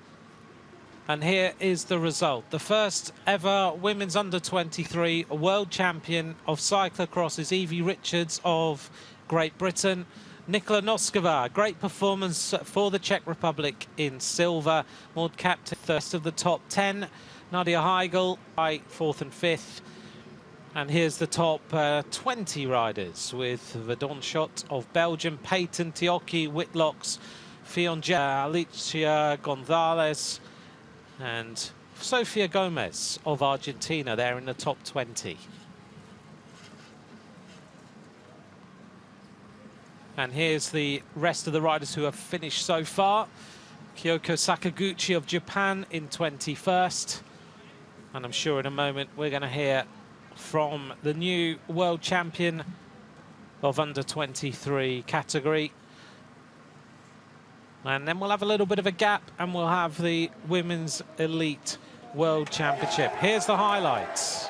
And here is the result. The first ever women's under-23 world champion of cyclocross is Evie Richards of Great Britain. Nicola Noskova, great performance for the Czech Republic in silver. Maud Captain, first of the top 10. Nadia Heigl by 4th and 5th. And here's the top 20 riders, with Verdonschot of Belgium, Peyton Tioki, Whitlocks, Fionja, Alicia Gonzalez, and Sofia Gomez of Argentina. They're in the top 20. And here's the rest of the riders who have finished so far. Kyoko Sakaguchi of Japan in 21st. And I'm sure in a moment we're going to hear from the new world champion of under-23 category. And then we'll have a little bit of a gap and we'll have the Women's Elite World Championship. Here's the highlights.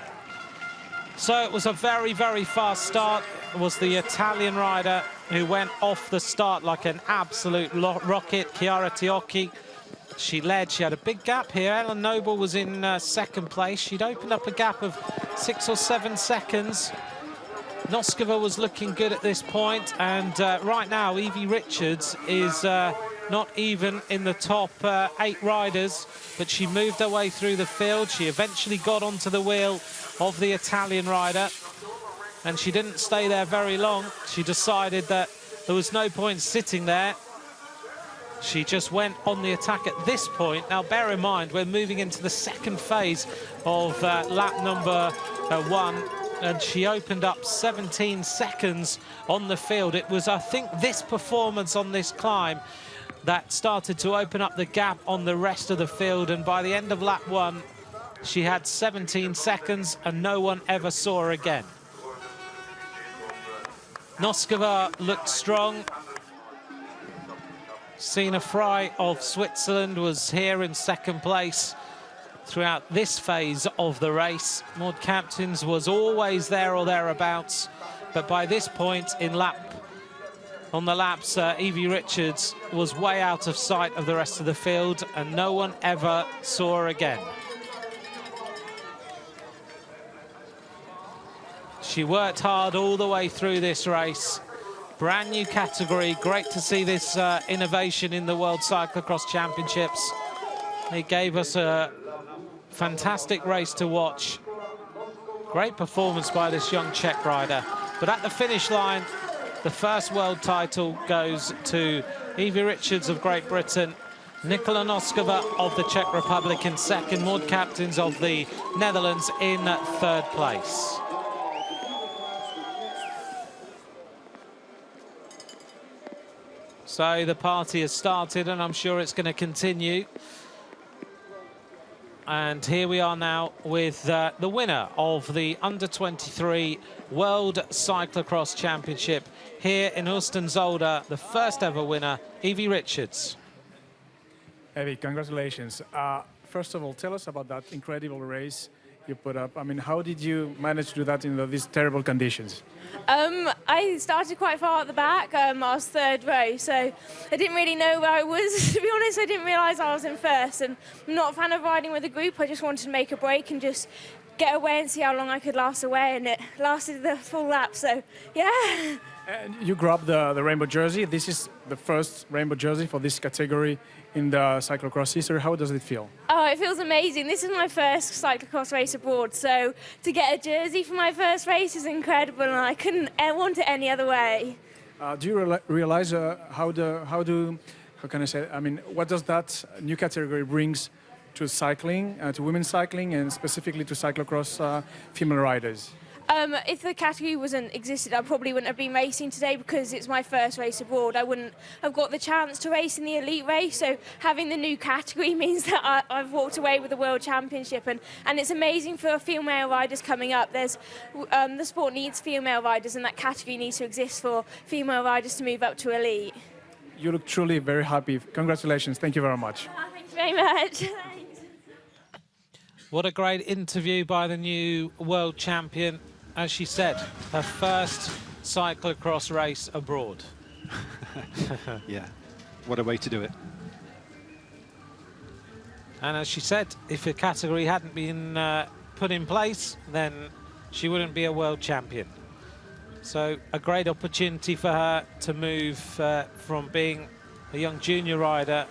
So it was a very, very fast start. It was the Italian rider who went off the start like an absolute rocket, Chiara Tioki. She led, she had a big gap here. Ellen Noble was in second place. She'd opened up a gap of 6 or 7 seconds. Noskova was looking good at this point, and right now Evie Richards is not even in the top 8 riders, but she moved her way through the field. She eventually got onto the wheel of the Italian rider, and she didn't stay there very long. She decided that there was no point sitting there. She just went on the attack at this point. Now, bear in mind, we're moving into the second phase of lap number 1, and she opened up 17 seconds on the field. It was, I think, this performance on this climb that started to open up the gap on the rest of the field, and by the end of lap 1, she had 17 seconds, and no one ever saw her again. Noskova looked strong. Sina Fry of Switzerland was here in second place throughout this phase of the race. Maud Captains was always there or thereabouts, but by this point on the laps, Evie Richards was way out of sight of the rest of the field, and no one ever saw her again. She worked hard all the way through this race. Brand new category. Great to see this innovation in the World Cyclocross Championships. It gave us a fantastic race to watch. Great performance by this young Czech rider. But at the finish line, the first world title goes to Evie Richards of Great Britain, Nicola Noskova of the Czech Republic in second, Maud Captains of the Netherlands in third place. So the party has started, and I'm sure it's going to continue. And here we are now with the winner of the Under-23 World Cyclo-cross Championship here in Heusden-Zolder, the first ever winner, Evie Richards. Evie, congratulations. First of all, tell us about that incredible race you put up. I mean, how did you manage to do that in these terrible conditions? I started quite far at the back. I was third row, so I didn't really know where I was. To be honest, I didn't realise I was in first. And I'm not a fan of riding with a group. I just wanted to make a break and just get away and see how long I could last away. And it lasted the full lap, so yeah. And you grabbed the rainbow jersey. This is the first rainbow jersey for this category in the cyclocross history. How does it feel? Oh, it feels amazing. This is my first cyclocross race abroad, so to get a jersey for my first race is incredible, and I couldn't want it any other way. Do you realize how can I say? I mean, what does that new category brings to cycling, to women's cycling, and specifically to cyclocross female riders? If the category wasn't existed, I probably wouldn't have been racing today because it's my first race abroad. I wouldn't have got the chance to race in the elite race. So having the new category means that I've walked away with the World Championship, and it's amazing for female riders coming up. There's the sport needs female riders, and that category needs to exist for female riders to move up to elite. You look truly very happy. Congratulations. Thank you very much. Thank you very much. What a great interview by the new world champion. As she said, her first cyclocross race abroad. Yeah, what a way to do it. And as she said, if the category hadn't been put in place, then she wouldn't be a world champion. So a great opportunity for her to move from being a young junior rider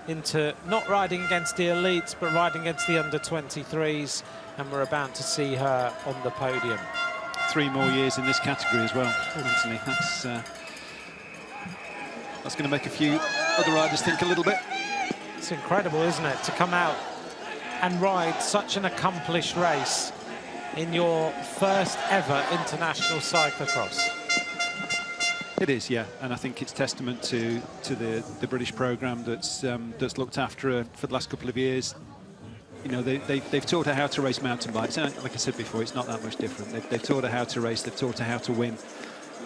into not riding against the elites, but riding against the under-23s. And we're about to see her on the podium. 3 more years in this category as well, Anthony. That's going to make a few other riders think a little bit. It's incredible, isn't it, to come out and ride such an accomplished race in your first ever international cyclocross. It is, yeah, and I think it's testament to the British programme that's looked after her for the last couple of years. You know, they've taught her how to race mountain bikes. And like I said before, it's not that much different. They've taught her how to race. They've taught her how to win,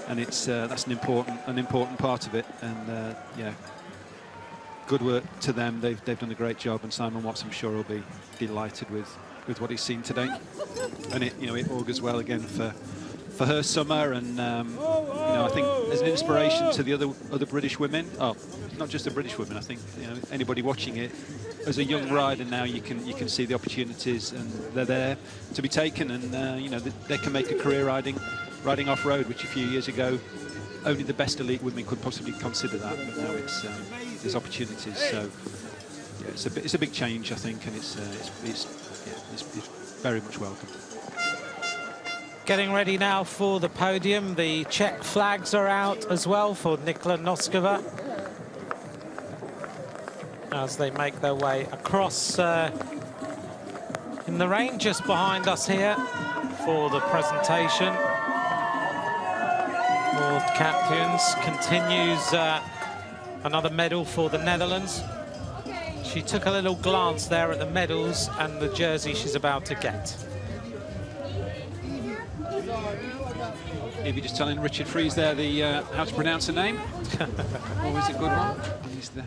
and it's that's an important part of it. And yeah, good work to them. They've done a great job. And Simon Watts, I'm sure, will be delighted with what he's seen today. And it augurs well again for her summer. And you know, I think as an inspiration to the other British women. Oh, not just the British women. I think anybody watching it. As a young rider now, you can see the opportunities, and they're there to be taken. And they can make a career riding off-road, which a few years ago only the best elite women could possibly consider that. But now there's opportunities. So yeah, it's a big change, I think, and it's very much welcome. Getting ready now for the podium. The Czech flags are out as well for Nikla Noskova, as they make their way across in the rain just behind us here for the presentation. World Champions continues another medal for the Netherlands. She took a little glance there at the medals and the jersey she's about to get. Maybe just telling Richard Fries there how to pronounce her name. Always a good one. He's the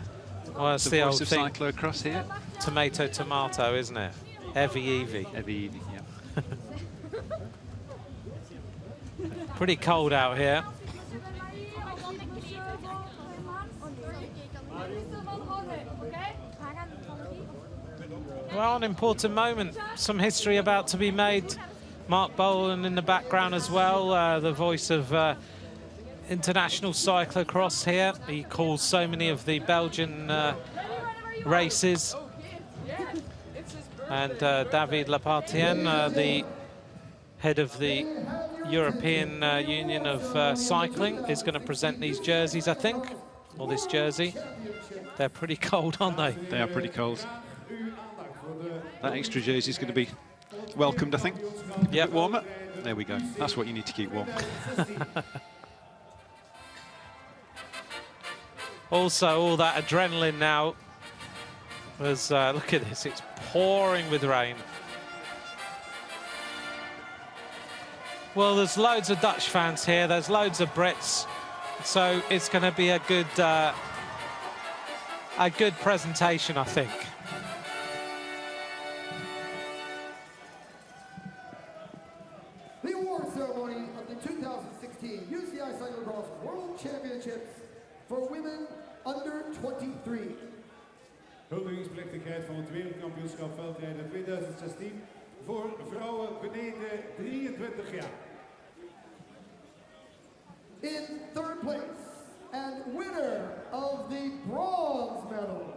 voice of cyclo-cross here. Tomato, tomato, isn't it? Evie. Evie, yeah. Pretty cold out here. Well, an important moment. Some history about to be made. Mark Bolan in the background as well, the voice of international cyclocross here. He calls so many of the Belgian races. And David Lapartienne, the head of the European Union of Cycling, is going to present these jerseys, I think, or this jersey. They're pretty cold, aren't they? They are pretty cold. That extra jersey is going to be welcomed, I think. Yeah, warmer. There we go. That's what you need to keep warm. Also, all that adrenaline now. As look at this, it's pouring with rain. Well, there's loads of Dutch fans here. There's loads of Brits, so it's going to be a good presentation, I think. The award ceremony of the 2016 UCI Cyclo-cross World Championships for women under 23. Huldigingsplechtigheid van het wereldkampioenschap veldrijden 2016 voor vrouwen beneden 23 jaar. In third place and winner of the bronze medal.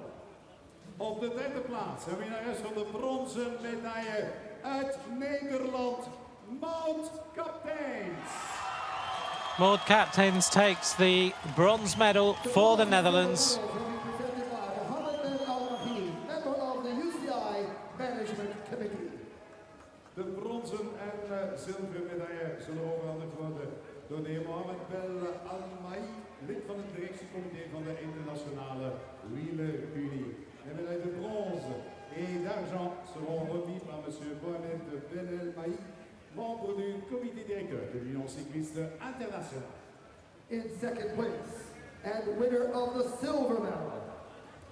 Op de derde plaats en winnares van de bronzen medaille uit Nederland, Maud Kapteins. Maud Kapteins takes the bronze medal for the Netherlands. De bronzen en zilveren medaille zullen overhandigd worden door de heer Mohamed Bel Al-Mai, lid van het directiecomité van de internationale wielerunie. Les médailles de bronze et d'argent seront remis par monsieur Mohamed Bel Al-Mai, membre du comité directeur de l'Union cycliste internationale. In second place and winner of the silver medal,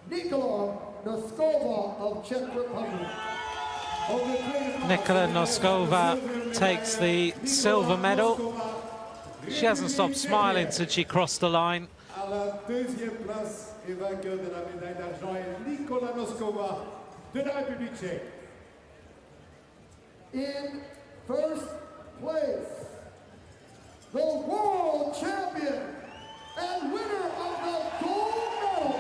Nikola Noskova of Czech Republic. Nikola Noskova takes the silver medal. She hasn't stopped smiling since she crossed the line. À la deuxième place et vainqueur de la médaille d'argent est Nikola Noskova de la République tchèque. In first place, the world champion and winner of the gold medal.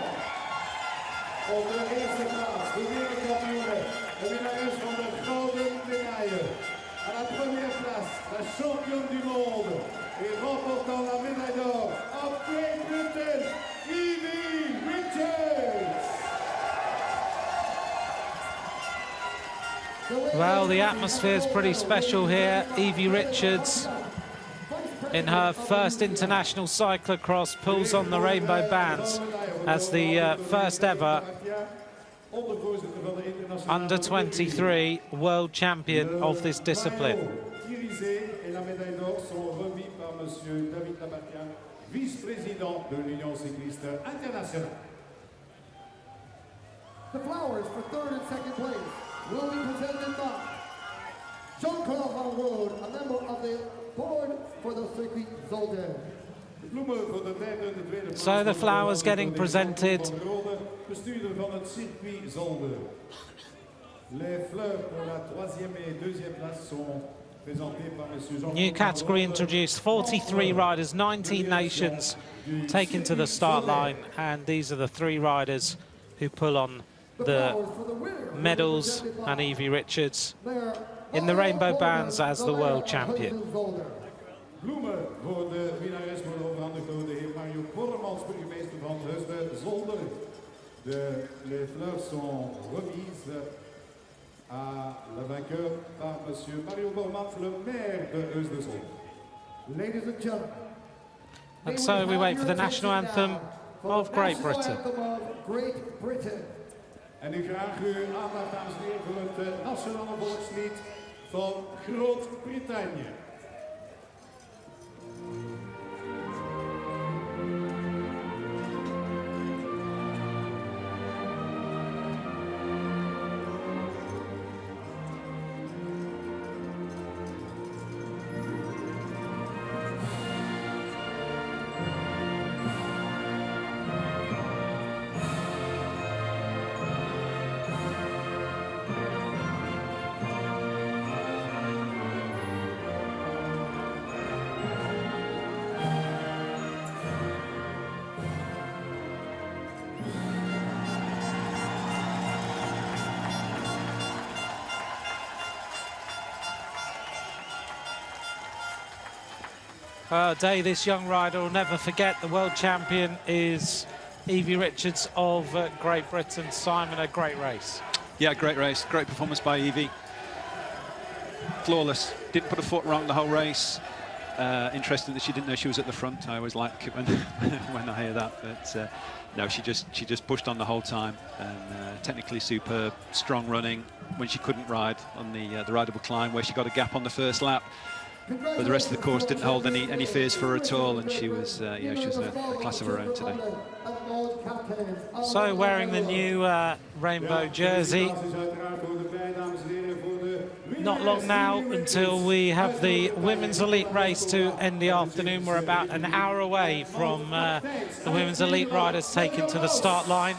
Op de eerste plaats de wereldkampioene, de winnares van de gouden medaille. À la première place, la championne du monde et remportant la médaille d'or of Great Britain, Evie Richards. Well, the atmosphere is pretty special here. Evie Richards, in her first international cyclocross, pulls on the rainbow bands as the first ever under 23 world champion of this discipline. Et la médaille d'or sont remis par monsieur David Labarthian, vice-président de l'Union cycliste internationale. The flowers for third and second place will be presented by Jean-Claude Van Wood, a member of the board for the Cyclo-Zolder. So the flowers getting presented. Bestuurder van het Cyclo-Zolder. Les fleurs pour la troisième et deuxième place sont présentées par monsieur Jean. New category introduced, 43 riders, 19 nations taken to the start line, and these are the 3 riders who pull on the medals, and Evie Richards in the rainbow bands as the world champion. Bloemen voor de winnares worden overhandigd door de heer Mario Borremans, burgemeester van Heusden-Zolder. Les fleurs sont remises à la vainqueur par monsieur Mario Borremans, le maire de Heusden-Zolder. Ladies and gentlemen, And so we wait for the national anthem of Great Britain. En nu graag uw aandacht, dames en heren, voor het nationale volkslied van Groot-Brittannië. A day this young rider will never forget. The world champion is Evie Richards of Great Britain. Simon, a great race. Yeah, great race. Great performance by Evie. Flawless. Didn't put a foot wrong the whole race. Interesting that she didn't know she was at the front. I always like it when when I hear that, but no, she just pushed on the whole time, and technically superb, strong running when she couldn't ride on the rideable climb, where she got a gap on the first lap. But the rest of the course didn't hold any fears for her at all, and she was yeah, she was in a class of her own today. So wearing the new rainbow jersey. Not long now until we have the women's elite race to end the afternoon. We're about an hour away from the women's elite riders taking to the start line.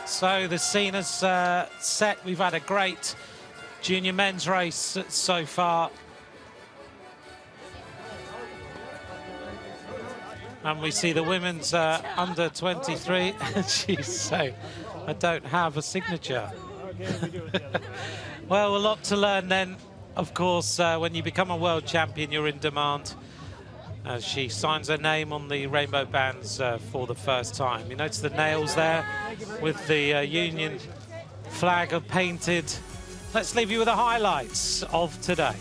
So the scene is set. We've had a great junior men's race so far. And we see the women's under 23. She's so, I don't have a signature. Well, a lot to learn then. Of course, when you become a world champion, you're in demand. As she signs her name on the rainbow bands for the first time. You notice the nails there with the Union flag painted. Let's leave you with the highlights of today.